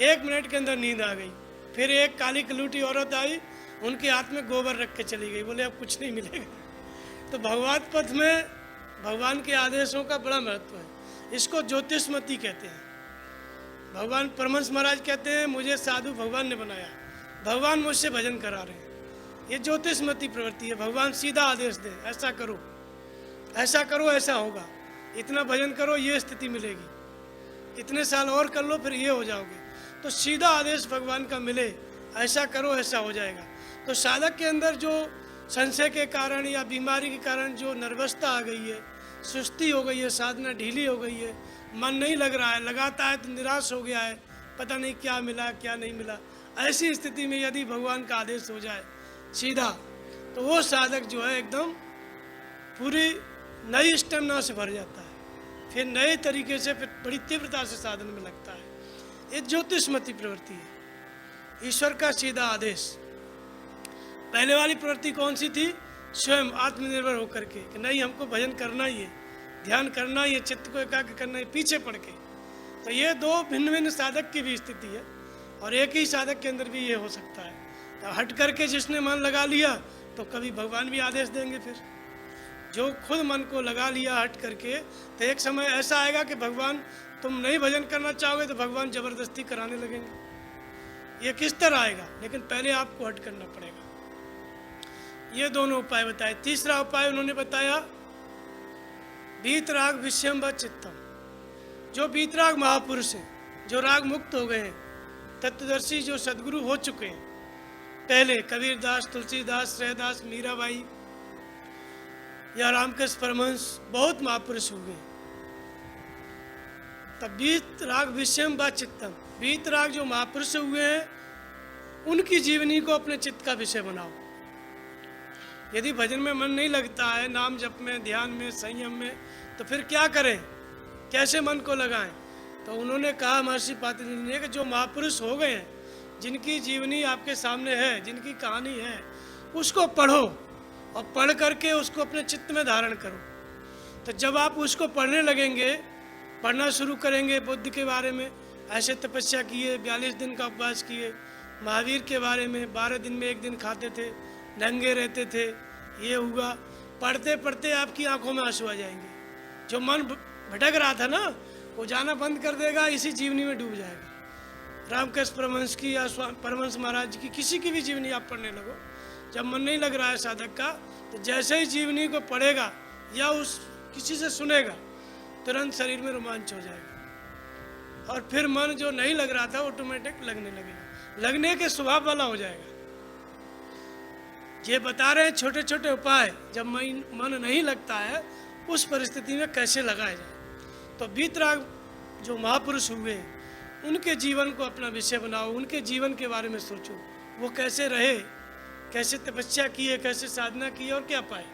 1 मिनट के अंदर नींद आ गई। फिर एक काली कलूटी औरत आई, उनके हाथ में गोबर रख के चली गई। बोले अब कुछ नहीं मिलेगा। तो भगवत पथ में भगवान के आदेशों का बड़ा महत्व है। इसको ज्योतिष्मति कहते हैं। भगवान परमहंस महाराज कहते हैं मुझे साधु भगवान ने बनाया, भगवान मुझसे भजन करा रहे हैं। ये ज्योतिष्मति प्रवृत्ति है। भगवान सीधा आदेश दे, ऐसा करो, ऐसा करो, ऐसा होगा, इतना भजन करो, ये स्थिति मिलेगी, इतने साल और कर लो फिर ये हो जाओगे। तो सीधा आदेश भगवान का मिले, ऐसा करो ऐसा हो जाएगा। तो साधक के अंदर जो संशय के कारण या बीमारी के कारण जो नर्वसता आ गई है, सुस्ती हो गई है, साधना ढीली हो गई है, मन नहीं लग रहा है, लगाता है तो निराश हो गया है, पता नहीं क्या मिला क्या नहीं मिला, ऐसी स्थिति में यदि भगवान का आदेश हो जाए सीधा, तो वो साधक जो है एकदम पूरी नई स्टेमिना से भर जाता है, फिर नए तरीके से फिर बड़ी तीव्रता से साधन में लगता है। ये ज्योतिष्मति प्रवृत्ति है, ईश्वर का सीधा आदेश। पहले वाली प्रवृत्ति कौन सी थी? स्वयं आत्मनिर्भर होकर के कि नहीं हमको भजन करना ही है, ध्यान करना ही है, चित्त को एकाग्र करना है, पीछे पड़ के। तो ये दो भिन्न भिन्न साधक की भी स्थिति है और एक ही साधक के अंदर भी ये हो सकता है। तो हट करके जिसने मन लगा लिया तो कभी भगवान भी आदेश देंगे। फिर जो खुद मन को लगा लिया हट करके, तो एक समय ऐसा आएगा कि भगवान तुम नहीं भजन करना चाहोगे तो भगवान जबरदस्ती कराने लगेंगे। ये किस तरह आएगा? लेकिन पहले आपको हट करना पड़ेगा। ये दोनों उपाय बताए। तीसरा उपाय उन्होंने बताया वीतराग विषयम व चित्तम। जो वीतराग महापुरुष हैं, जो राग मुक्त हो गए हैं, तत्वदर्शी जो सदगुरु हो चुके हैं, पहले कबीरदास, तुलसीदास, रैदास, मीराबाई या रामकृष्ण परमहंस, बहुत महापुरुष हो गए। तब वीतराग विषयम व चित्तम, वीतराग जो महापुरुष हुए हैं उनकी जीवनी को अपने चित्त का विषय बनाओ। यदि भजन में मन नहीं लगता है, नाम जप में, ध्यान में, संयम में, तो फिर क्या करें, कैसे मन को लगाएं? तो उन्होंने कहा महर्षि पातंजलि ने कि जो महापुरुष हो गए हैं, जिनकी जीवनी आपके सामने है, जिनकी कहानी है, उसको पढ़ो और पढ़ करके उसको अपने चित्त में धारण करो। तो जब आप उसको पढ़ने लगेंगे, पढ़ना शुरू करेंगे, बुद्ध के बारे में ऐसे तपस्या किए, 42 दिन का उपवास किए, महावीर के बारे में 12 दिन में 1 दिन खाते थे, नंगे रहते थे, ये हुआ। पढ़ते पढ़ते आपकी आंखों में आंसू आ जाएंगे। जो मन भटक रहा था ना, वो जाना बंद कर देगा, इसी जीवनी में डूब जाएगा। रामकृष्ण परमहंस की या परमहंस महाराज की, किसी की भी जीवनी आप पढ़ने लगो, जब मन नहीं लग रहा है साधक का, तो जैसे ही जीवनी को पढ़ेगा या उस किसी से सुनेगा, तुरंत शरीर में रोमांच हो जाएगा और फिर मन जो नहीं लग रहा था ऑटोमेटिक लगने लगेगा, लगने के स्वभाव वाला हो जाएगा। ये बता रहे हैं छोटे छोटे उपाय, जब मन नहीं लगता है उस परिस्थिति में कैसे लगाया जाए। तो वीतराग जो महापुरुष हुए उनके जीवन को अपना विषय बनाओ, उनके जीवन के बारे में सोचो, वो कैसे रहे, कैसे तपस्या किए, कैसे साधना की और क्या पाए,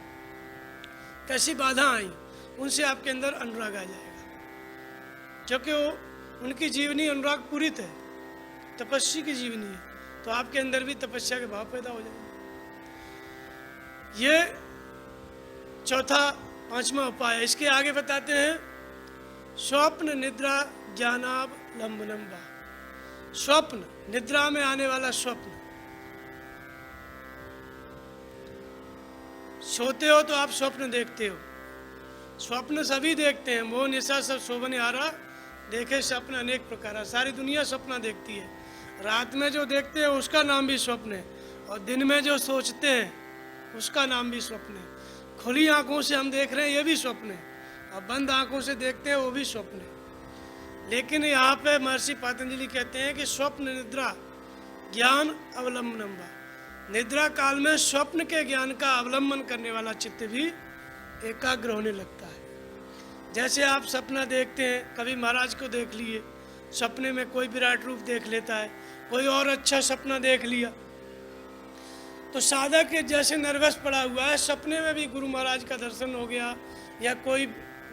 कैसी बाधा आई, उनसे आपके अंदर अनुराग आ जाएगा। क्योंकि वो उनकी जीवनी अनुराग पूरित है, तपस्वी की जीवनी है, तो आपके अंदर भी तपस्या के भाव पैदा हो जाएंगे। ये चौथा पांचवा उपाय है। इसके आगे बताते हैं स्वप्न निद्रा ज्ञानावलंबनम वा। स्वप्न, निद्रा में आने वाला स्वप्न। सोते हो तो आप स्वप्न देखते हो, स्वप्न सभी देखते हैं। मोह निशा सब शोभने हारा, देखे स्वप्न अनेक प्रकार। सारी दुनिया स्वप्न देखती है। रात में जो देखते हैं उसका नाम भी स्वप्न है, और दिन में जो सोचते हैं उसका नाम भी स्वप्न है। खुली आंखों से हम देख रहे हैं ये भी स्वप्न है, और बंद आंखों से देखते हैं वो भी स्वप्न है। लेकिन यहाँ पे महर्षि पतंजलि कहते हैं कि स्वप्न निद्रा ज्ञान अवलंबनम वा। निद्रा काल में स्वप्न के ज्ञान का अवलंबन करने वाला चित्त भी एकाग्र होने लगता है। जैसे आप सपना देखते हैं, कभी महाराज को देख लिए, सपने में कोई विराट रूप देख लेता है, कोई और अच्छा सपना देख लिया, तो साधक जैसे नर्वस पड़ा हुआ है, सपने में भी गुरु महाराज का दर्शन हो गया, या कोई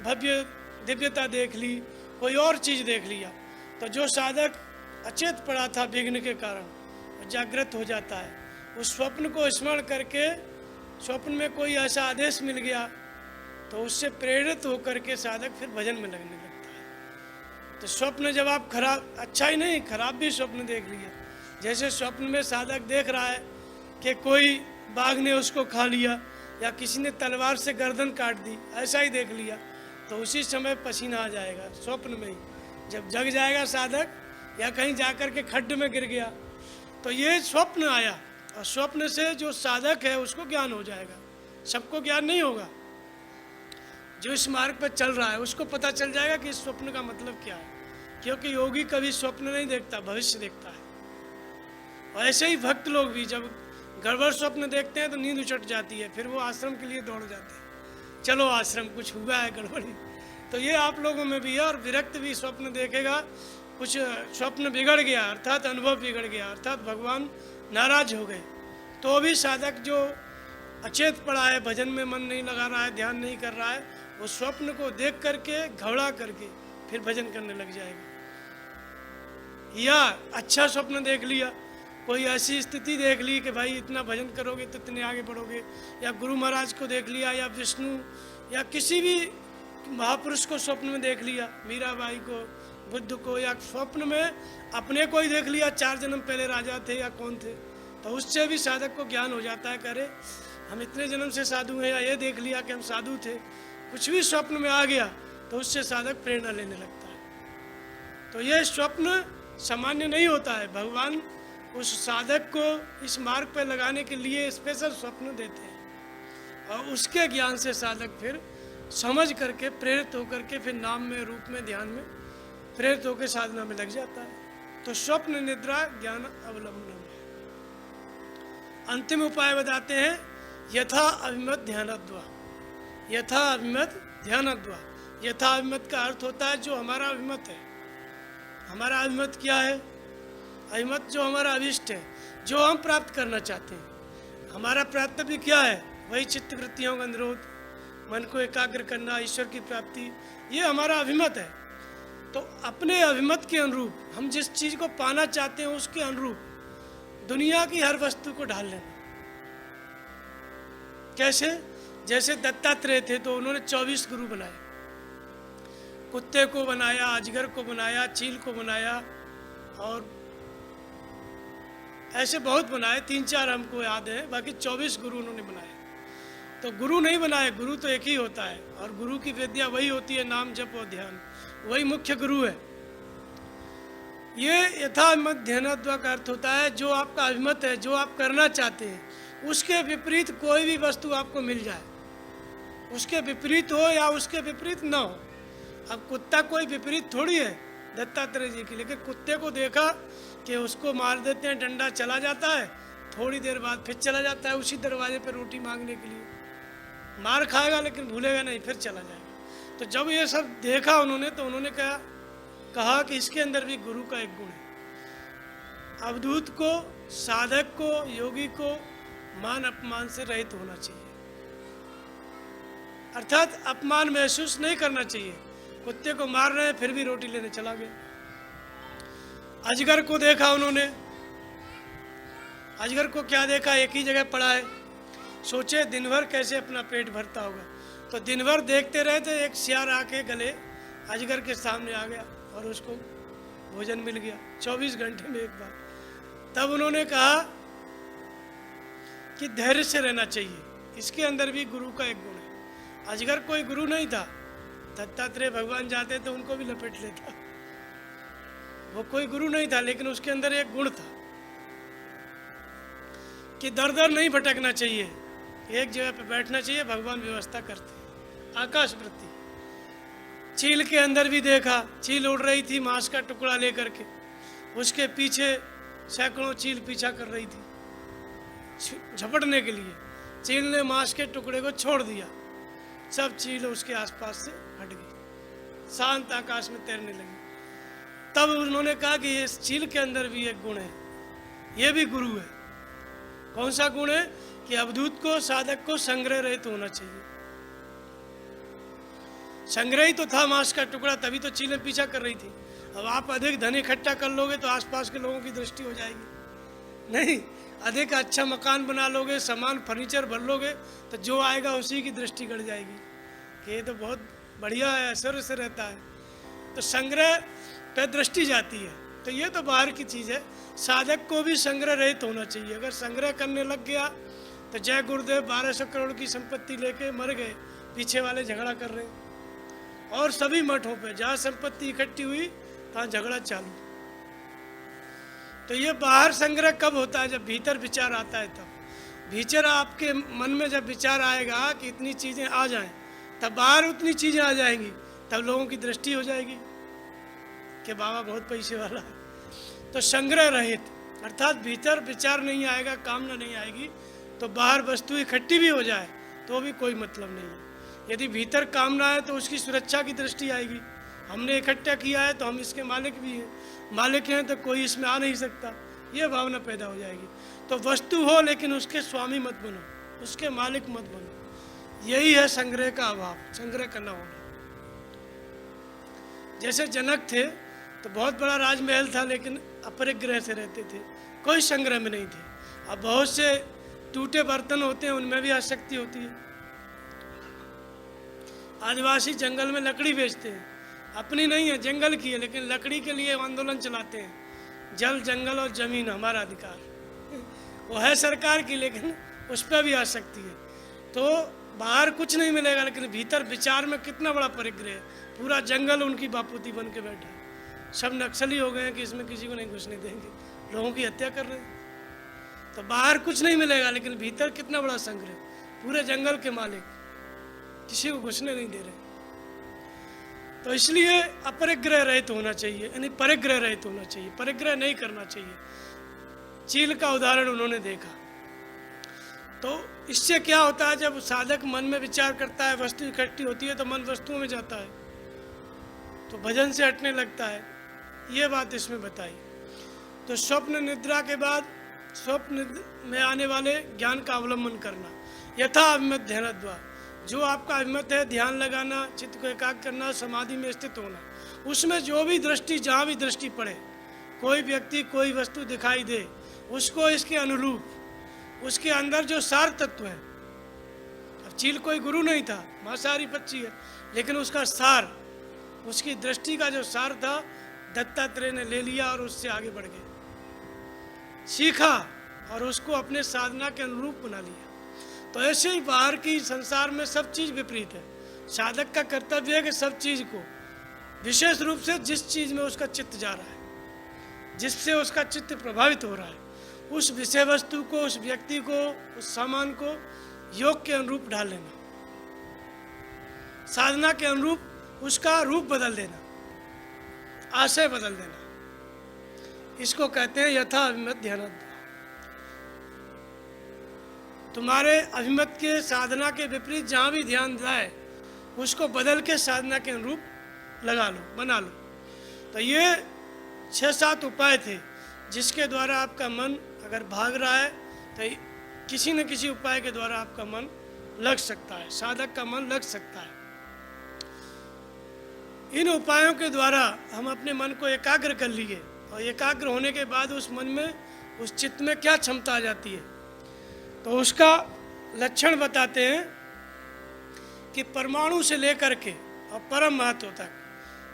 भव्य दिव्यता देख ली, कोई और चीज़ देख लिया, तो जो साधक अचेत पड़ा था विघ्न के कारण, वो जागृत हो जाता है। उस स्वप्न को स्मरण करके, स्वप्न में कोई ऐसा आदेश मिल गया तो उससे प्रेरित होकर के साधक फिर भजन में लगने लगता है। तो स्वप्न जब आप खराब, अच्छा ही नहीं खराब भी स्वप्न देख लिया, जैसे स्वप्न में साधक देख रहा है कि कोई बाघ ने उसको खा लिया या किसी ने तलवार से गर्दन काट दी, ऐसा ही देख लिया, तो उसी समय पसीना आ जाएगा स्वप्न में ही। जब जग जाएगा साधक, या कहीं जाकर के खड्ड में गिर गया, तो ये स्वप्न आया, और स्वप्न से जो साधक है उसको ज्ञान हो जाएगा। सबको ज्ञान नहीं होगा, जो इस मार्ग पर चल रहा है उसको पता चल जाएगा कि इस स्वप्न का मतलब क्या है, क्योंकि योगी कभी स्वप्न नहीं देखता, भविष्य देखता है। और ऐसे ही भक्त लोग भी जब गड़बड़ स्वप्न देखते हैं तो नींद उचट जाती है, फिर वो आश्रम के लिए दौड़ जाते हैं, चलो आश्रम कुछ हुआ है गड़बड़ी। तो ये आप लोगों में भी है। और विरक्त भी स्वप्न देखेगा, कुछ स्वप्न बिगड़ गया अर्थात अनुभव बिगड़ गया, अर्थात भगवान नाराज हो गए, तो भी साधक जो अचेत पड़ा है, भजन में मन नहीं लगा रहा है, ध्यान नहीं कर रहा है, वो स्वप्न को देख करके घबरा करके फिर भजन करने लग जाएगा। या अच्छा स्वप्न देख लिया, कोई ऐसी स्थिति देख ली कि भाई इतना भजन करोगे तो इतने आगे बढ़ोगे, या गुरु महाराज को देख लिया, या विष्णु, या किसी भी महापुरुष को स्वप्न में देख लिया, मीराबाई को, बुद्ध को, या स्वप्न में अपने को ही देख लिया, 4 जन्म पहले राजा थे या कौन थे, तो उससे भी साधक को ज्ञान हो जाता है। करे हम इतने जन्म से साधु हैं, या ये देख लिया कि हम साधु थे, कुछ भी स्वप्न में आ गया तो उससे साधक प्रेरणा लेने लगता है। तो ये स्वप्न सामान्य नहीं होता है, भगवान उस साधक को इस मार्ग पर लगाने के लिए स्पेशल स्वप्न देते हैं, और उसके ज्ञान से साधक फिर समझ करके प्रेरित होकर के फिर नाम में, रूप में, ध्यान में प्रेरित होकर साधना में लग जाता है। तो स्वप्न निद्रा ज्ञान अवलंबन। अंतिम उपाय बताते हैं यथा अभिमत ध्यानद्वा। यथा अभिमत ध्यानद्वा। यथा अभिमत का अर्थ होता है जो हमारा अभिमत है। हमारा अभिमत क्या है? अभिमत जो हमारा अभिष्ट है, जो हम प्राप्त करना चाहते हैं। हमारा प्राप्तव्य क्या है? वही चित्त वृत्तियों का निरोध, मन को एकाग्र करना, ईश्वर की प्राप्ति, ये हमारा अभिमत है। तो अपने अभिमत के अनुरूप, हम जिस चीज़ को पाना चाहते हैं उसके अनुरूप दुनिया की हर वस्तु को ढाल लेना। कैसे? जैसे दत्तात्रेय थे तो उन्होंने 24 गुरु बनाए, कुत्ते को बनाया, अजगर को बनाया, चील को बनाया, और ऐसे बहुत बनाए, 3-4 हमको याद है, बाकी 24 गुरु उन्होंने बनाए। तो गुरु नहीं बनाए, गुरु तो एक ही होता है, और गुरु की विद्या वही होती है, नाम जप और ध्यान, वही मुख्य गुरु है। ये यथा अभिमत ध्यानद्वा का अर्थ होता है जो आपका अभिमत है, जो आप करना चाहते हैं उसके विपरीत कोई भी वस्तु आपको मिल जाए, उसके विपरीत हो या उसके विपरीत न हो। अब कुत्ता कोई विपरीत थोड़ी है दत्तात्रेय जी की, लेकिन कुत्ते को देखा कि उसको मार देते हैं, डंडा चला जाता है, थोड़ी देर बाद फिर चला जाता है उसी दरवाजे पर रोटी मांगने के लिए। मार खाएगा लेकिन भूलेगा नहीं, फिर चला जाएगा। तो जब ये सब देखा उन्होंने तो उन्होंने कहा कि इसके अंदर भी गुरु का एक गुण है। अवधूत को, साधक को, योगी को मान अपमान से रहित होना चाहिए, अर्थात अपमान महसूस नहीं करना चाहिए। कुत्ते को मार रहे हैं फिर भी रोटी लेने चला गया। अजगर को देखा उन्होंने, अजगर को क्या देखा, एक ही जगह पड़ा है, सोचे दिन भर कैसे अपना पेट भरता होगा। तो दिन भर देखते रहे तो एक सियार आके गले अजगर के सामने आ गया और उसको भोजन मिल गया 24 घंटे में एक बार। तब उन्होंने कहा कि धैर्य से रहना चाहिए, इसके अंदर भी गुरु का एक गुण है। अजगर कोई गुरु नहीं था, दत्तात्रेय भगवान जाते तो उनको भी लपेट लेता, वो कोई गुरु नहीं था, लेकिन उसके अंदर एक गुण था कि दर दर नहीं भटकना चाहिए, एक जगह पे बैठना चाहिए, भगवान व्यवस्था करते हैं। आकाश वृत्ति, चील के अंदर भी देखा, चील उड़ रही थी मांस का टुकड़ा लेकर के, उसके पीछे सैकड़ों चील पीछा कर रही थी झपटने के लिए। चील ने मांस के टुकड़े को छोड़ दिया, सब चील उसके आसपास से हट गई, शांत आकाश में तैरने लगी। तब उन्होंने कहा कि इस चील के अंदर भी एक गुण है, ये भी गुरु है। कौन सा गुण है? कि अवधूत को, साधक को संग्रह रहित होना चाहिए। संग्रह ही तो था मांस का टुकड़ा, तभी तो चीलें पीछा कर रही थी। अब आप अधिक धन इकट्ठा कर लोगे तो आसपास के लोगों की दृष्टि हो जाएगी, नहीं। अधिक अच्छा मकान बना लोगे, सामान फर्नीचर भर लोगे, तो जो आएगा उसी की दृष्टि गड़ जाएगी कि ये तो बहुत बढ़िया है, ऐश्वर्य से रहता है। तो संग्रह पे दृष्टि जाती है। तो ये तो बाहर की चीज़ है। साधक को भी संग्रह रहित होना चाहिए। अगर संग्रह करने लग गया तो जय गुरुदेव 1200 करोड़ की संपत्ति लेके मर गए, पीछे वाले झगड़ा कर रहे हैं। और सभी मठों पे जहाँ संपत्ति इकट्ठी हुई तहाँ झगड़ा चालू। तो ये बाहर संग्रह कब होता है? जब भीतर विचार आता है तब। भीतर आपके मन में जब विचार आएगा कि इतनी चीज़ें आ जाएं, तब बाहर उतनी चीज़ें आ जाएंगी, तब लोगों की दृष्टि हो जाएगी कि बाबा बहुत पैसे वाला है। तो संग्रह रहित अर्थात भीतर विचार नहीं आएगा, कामना नहीं आएगी, तो बाहर वस्तु इकट्ठी भी हो जाए तो भी कोई मतलब नहीं है। यदि भीतर कामना है तो उसकी सुरक्षा की दृष्टि आएगी। हमने इकट्ठा किया है तो हम इसके मालिक भी हैं, मालिक हैं तो कोई इसमें आ नहीं सकता, ये भावना पैदा हो जाएगी। तो वस्तु हो लेकिन उसके स्वामी मत बनो, उसके मालिक मत बनो। यही है संग्रह का अभाव, संग्रह करना होना। जैसे जनक थे तो बहुत बड़ा राजमहल था, लेकिन अपरिग्रह से रहते थे, कोई संग्रह में नहीं थे। अब बहुत से टूटे बर्तन होते हैं, उनमें भी आसक्ति होती है। आदिवासी जंगल में लकड़ी बेचते हैं, अपनी नहीं है, जंगल की है, लेकिन लकड़ी के लिए आंदोलन चलाते हैं। जल, जंगल और जमीन हमारा अधिकार, वो है सरकार की, लेकिन उस पर भी आसक्ति है। तो बाहर कुछ नहीं मिलेगा, लेकिन भीतर विचार में कितना बड़ा परिग्रह है। पूरा जंगल उनकी बापूती बन के बैठा है। सब नक्सली हो गए हैं कि इसमें किसी को नहीं घुसने देंगे, लोगों की हत्या कर रहे हैं। तो बाहर कुछ नहीं मिलेगा, लेकिन भीतर कितना बड़ा संग्रह, पूरे जंगल के मालिक, किसी को घुसने नहीं दे रहे। तो इसलिए अपरिग्रह रहित होना चाहिए, यानी परिग्रह रहित होना चाहिए, परिग्रह नहीं करना चाहिए। चील का उदाहरण उन्होंने देखा। तो इससे क्या होता है? जब साधक मन में विचार करता है, वस्तु इकट्ठी होती है, तो मन वस्तुओं में जाता है, तो भजन से हटने लगता है। ये बात इसमें बताई। तो स्वप्न निद्रा के बाद स्वप्न में आने वाले ज्ञान का अवलंबन करना, यथा अभिमत ध्यानद्वा, जो आपका अभिमत है, ध्यान लगाना, चित्त को एकाग्र करना, समाधि में स्थित होना, उसमें जो भी दृष्टि, जहाँ भी दृष्टि पड़े, कोई व्यक्ति, कोई वस्तु दिखाई दे, उसको इसके अनुरूप, उसके अंदर जो सार तत्व है। अब चील कोई गुरु नहीं था, मांसाहारी पक्षी है, लेकिन उसका सार, उसकी दृष्टि का जो सार था, दत्तात्रेय ने ले लिया और उससे आगे बढ़ गए, सीखा और उसको अपने साधना के अनुरूप बना लिया। तो ऐसे ही बाहर की संसार में सब चीज़ विपरीत है। साधक का कर्तव्य है कि सब चीज़ को, विशेष रूप से जिस चीज़ में उसका चित्त जा रहा है, जिससे उसका चित्त प्रभावित हो रहा है, उस विषय वस्तु को, उस व्यक्ति को, उस सामान को योग के अनुरूप ढाल लेना, साधना के अनुरूप उसका रूप बदल देना, आशय बदल देना। इसको कहते हैं यथा अभिमत ध्यानोद्धा। तुम्हारे अभिमत के, साधना के विपरीत जहाँ भी ध्यान जाए उसको बदल के साधना के अनुरूप लगा लो, बना लो। तो ये 6-7 उपाय थे जिसके द्वारा आपका मन अगर भाग रहा है तो किसी न किसी उपाय के द्वारा आपका मन लग सकता है, साधक का मन लग सकता है। इन उपायों के द्वारा हम अपने मन को एकाग्र कर लिए, और एकाग्र होने के बाद उस मन में, उस चित्त में क्या क्षमता आ जाती है, तो उसका लक्षण बताते हैं कि परमाणु से लेकर के और परम महत्व तक,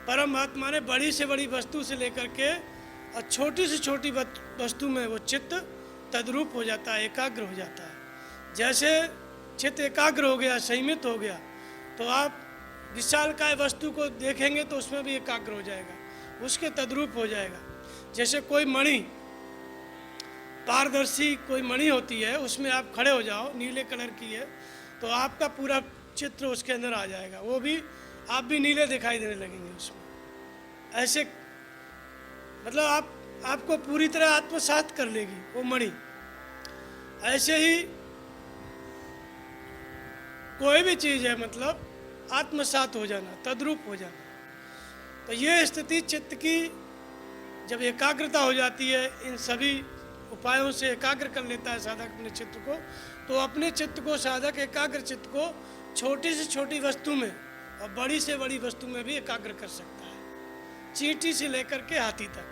परम महत्व माने बड़ी से बड़ी वस्तु से लेकर के और छोटी से छोटी वस्तु में वो चित्त तद्रूप हो जाता है, एकाग्र हो जाता है। जैसे चित्त एकाग्र हो गया, संयमित हो गया, तो आप विशालकाय वस्तु को देखेंगे तो उसमें भी एकाग्र हो जाएगा, उसके तद्रूप हो जाएगा। जैसे कोई मणि, पारदर्शी कोई मणि होती है, उसमें आप खड़े हो जाओ, नीले कलर की है, तो आपका पूरा चित्र उसके अंदर आ जाएगा, वो भी आप भी नीले दिखाई देने लगेंगे उसमें। ऐसे मतलब आपको पूरी तरह आत्मसात कर लेगी वो मणि। ऐसे ही कोई भी चीज़ है, मतलब आत्मसात हो जाना, तद्रूप हो जाना। तो ये स्थिति चित्त की जब एकाग्रता हो जाती है, इन सभी उपायों से एकाग्र कर लेता है साधक अपने चित्त को, तो अपने चित्त को, साधक एकाग्र चित्त को छोटी से छोटी वस्तु में और बड़ी से बड़ी वस्तु में भी एकाग्र कर सकता है। चींटी से लेकर के हाथी तक,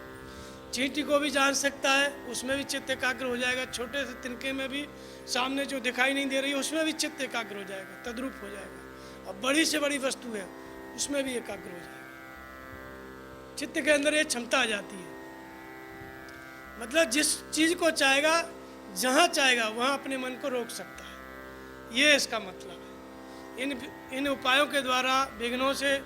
चींटी को भी जान सकता है, उसमें भी चित्त एकाग्र हो जाएगा। छोटे से तिनके में भी सामने जो दिखाई नहीं दे रही है उसमें भी चित्त एकाग्र हो जाएगा, तद्रूप हो जाएगा। और बड़ी से बड़ी वस्तु है उसमें भी एकाग्र हो जाएगा। चित्त के अंदर ये क्षमता आ जाती है, मतलब जिस चीज़ को चाहेगा, जहाँ चाहेगा वहाँ अपने मन को रोक सकता है। ये इसका मतलब है। इन उपायों के द्वारा विघ्नों से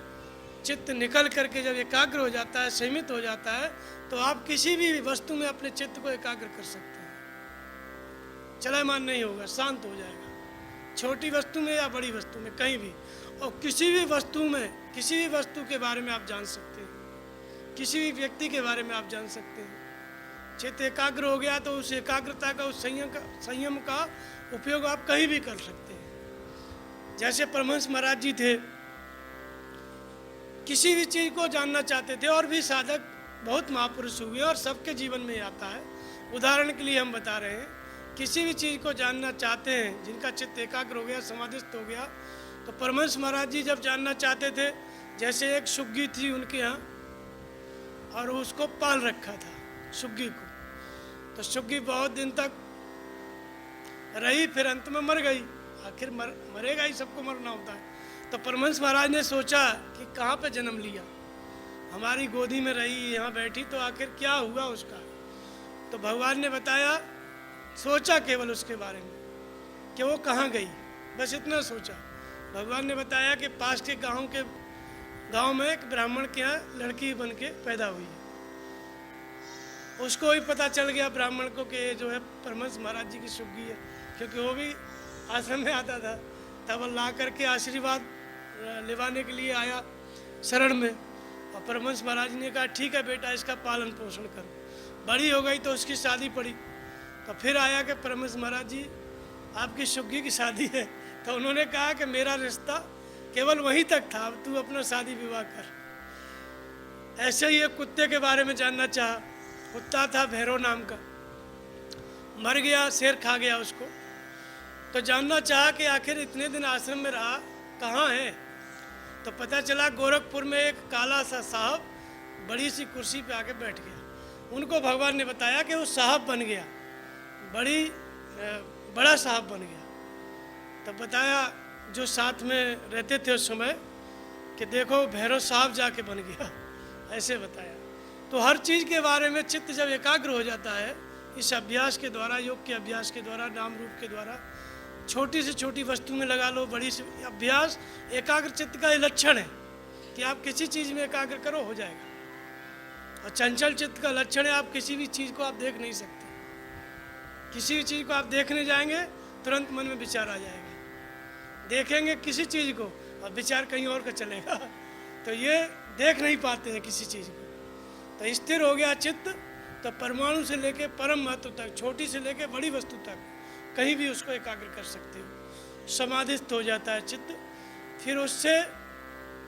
चित्त निकल करके जब एकाग्र हो जाता है, संयमित हो जाता है, तो आप किसी भी वस्तु में अपने चित्त को एकाग्र कर सकते हैं। चलायमान नहीं होगा, शांत हो जाएगा, छोटी वस्तु में या बड़ी वस्तु में, कहीं भी। और किसी भी वस्तु में, किसी भी वस्तु के बारे में आप जान सकते हैं, किसी भी व्यक्ति के बारे में आप जान सकते हैं। चित्त एकाग्र हो गया तो उस एकाग्रता का, उस संयम का उपयोग आप कहीं भी कर सकते हैं। जैसे परमहंस महाराज जी थे, किसी भी चीज़ को जानना चाहते थे, और भी साधक बहुत महापुरुष हुए और सबके जीवन में आता है। उदाहरण के लिए हम बता रहे हैं, किसी भी चीज़ को जानना चाहते हैं, जिनका चित्त एकाग्र हो गया, समाधिस्थ हो गया, तो परमहंस महाराज जी जब जानना चाहते थे, जैसे एक सुग्गी थी उनके यहाँ और उसको पाल रखा था सुग्गी को, तो सुग्गी बहुत दिन तक रही, फिर अंत में मर गई। आखिर मरेगा ही, सबको मरना होता है। तो परमहंस महाराज ने सोचा कि कहाँ पे जन्म लिया, हमारी गोदी में रही, यहाँ बैठी, तो आखिर क्या हुआ उसका। तो भगवान ने बताया, सोचा केवल उसके बारे में कि वो कहाँ गई, बस इतना सोचा। भगवान ने बताया कि पास के गांव में एक ब्राह्मण के यहाँ लड़की बन के पैदा हुई है। उसको भी पता चल गया ब्राह्मण को कि ये जो है परमहंस महाराज जी की सुग्गी है, क्योंकि वो भी आश्रम में आता था। तब ला करके आशीर्वाद लेवाने के लिए आया शरण में, और परमहंस महाराज ने कहा ठीक है बेटा, इसका पालन पोषण करो। बड़ी हो गई तो उसकी शादी पड़ी, तो फिर आया कि परमहंस महाराज जी आपकी सुग्गी की शादी है। तो उन्होंने कहा कि मेरा रिश्ता केवल वहीं तक था, अब तू अपना शादी विवाह कर। ऐसे ही एक कुत्ते के बारे में जानना चाहा। कुत्ता था भैरव नाम का, मर गया, शेर खा गया उसको। तो जानना चाहा कि आखिर इतने दिन आश्रम में रहा, कहाँ है। तो पता चला गोरखपुर में एक काला सा साहब बड़ी सी कुर्सी पे आके बैठ गया। उनको भगवान ने बताया कि वो साहब बन गया, बड़ा साहब बन गया। तो बताया जो साथ में रहते थे उस समय कि देखो भैरव साहब जाके बन गया, ऐसे बताया। तो हर चीज़ के बारे में चित्त जब एकाग्र हो जाता है, इस अभ्यास के द्वारा, योग के अभ्यास के द्वारा, नाम रूप के द्वारा, छोटी से छोटी वस्तु में लगा लो, बड़ी से अभ्यास, एकाग्र चित्त का ये लक्षण है कि आप किसी चीज़ में एकाग्र करो, हो जाएगा। और चंचल चित्त का लक्षण है आप किसी भी चीज़ को आप देख नहीं सकते, किसी भी चीज़ को आप देखने जाएंगे तुरंत मन में विचार आ जाएगा, देखेंगे किसी चीज़ को और विचार कहीं और का चलेगा, तो ये देख नहीं पाते हैं किसी चीज़ को। तो स्थिर हो गया चित्त, तो परमाणु से लेके परम महत्व तक, छोटी से लेके बड़ी वस्तु तक कहीं भी उसको एकाग्र कर सकते हो। समाधिस्थ हो जाता है चित्त, फिर उससे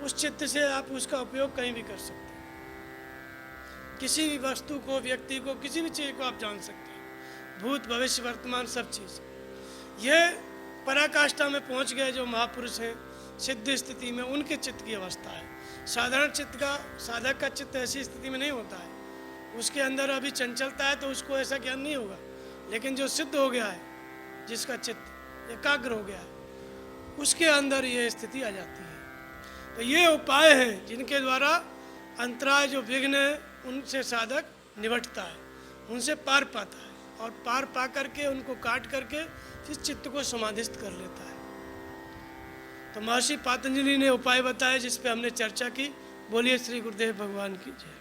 उस चित्त से आप उसका उपयोग कहीं भी कर सकते हो। किसी भी वस्तु को, व्यक्ति को, किसी भी चीज़ को आप जान सकते हैं, भूत भविष्य वर्तमान सब चीज़। ये पराकाष्ठा में पहुंच गए जो महापुरुष हैं सिद्ध स्थिति में, उनके चित्त की अवस्था है। साधारण चित्त का, साधक का चित्त ऐसी स्थिति में नहीं होता है, उसके अंदर अभी चंचलता है तो उसको ऐसा ज्ञान नहीं होगा। लेकिन जो सिद्ध हो गया है, जिसका चित्त एकाग्र हो गया है, उसके अंदर ये स्थिति आ जाती है। तो ये उपाय हैं जिनके द्वारा अंतराय जो विघ्न है उनसे साधक निपटता है, उनसे पार पाता है, और पार पा करके उनको काट करके फिर चित्त को समाधिस्थ कर लेता है। तो महर्षि पातंजलि ने उपाय बताए जिस पे हमने चर्चा की। बोलिए श्री गुरुदेव भगवान की जय।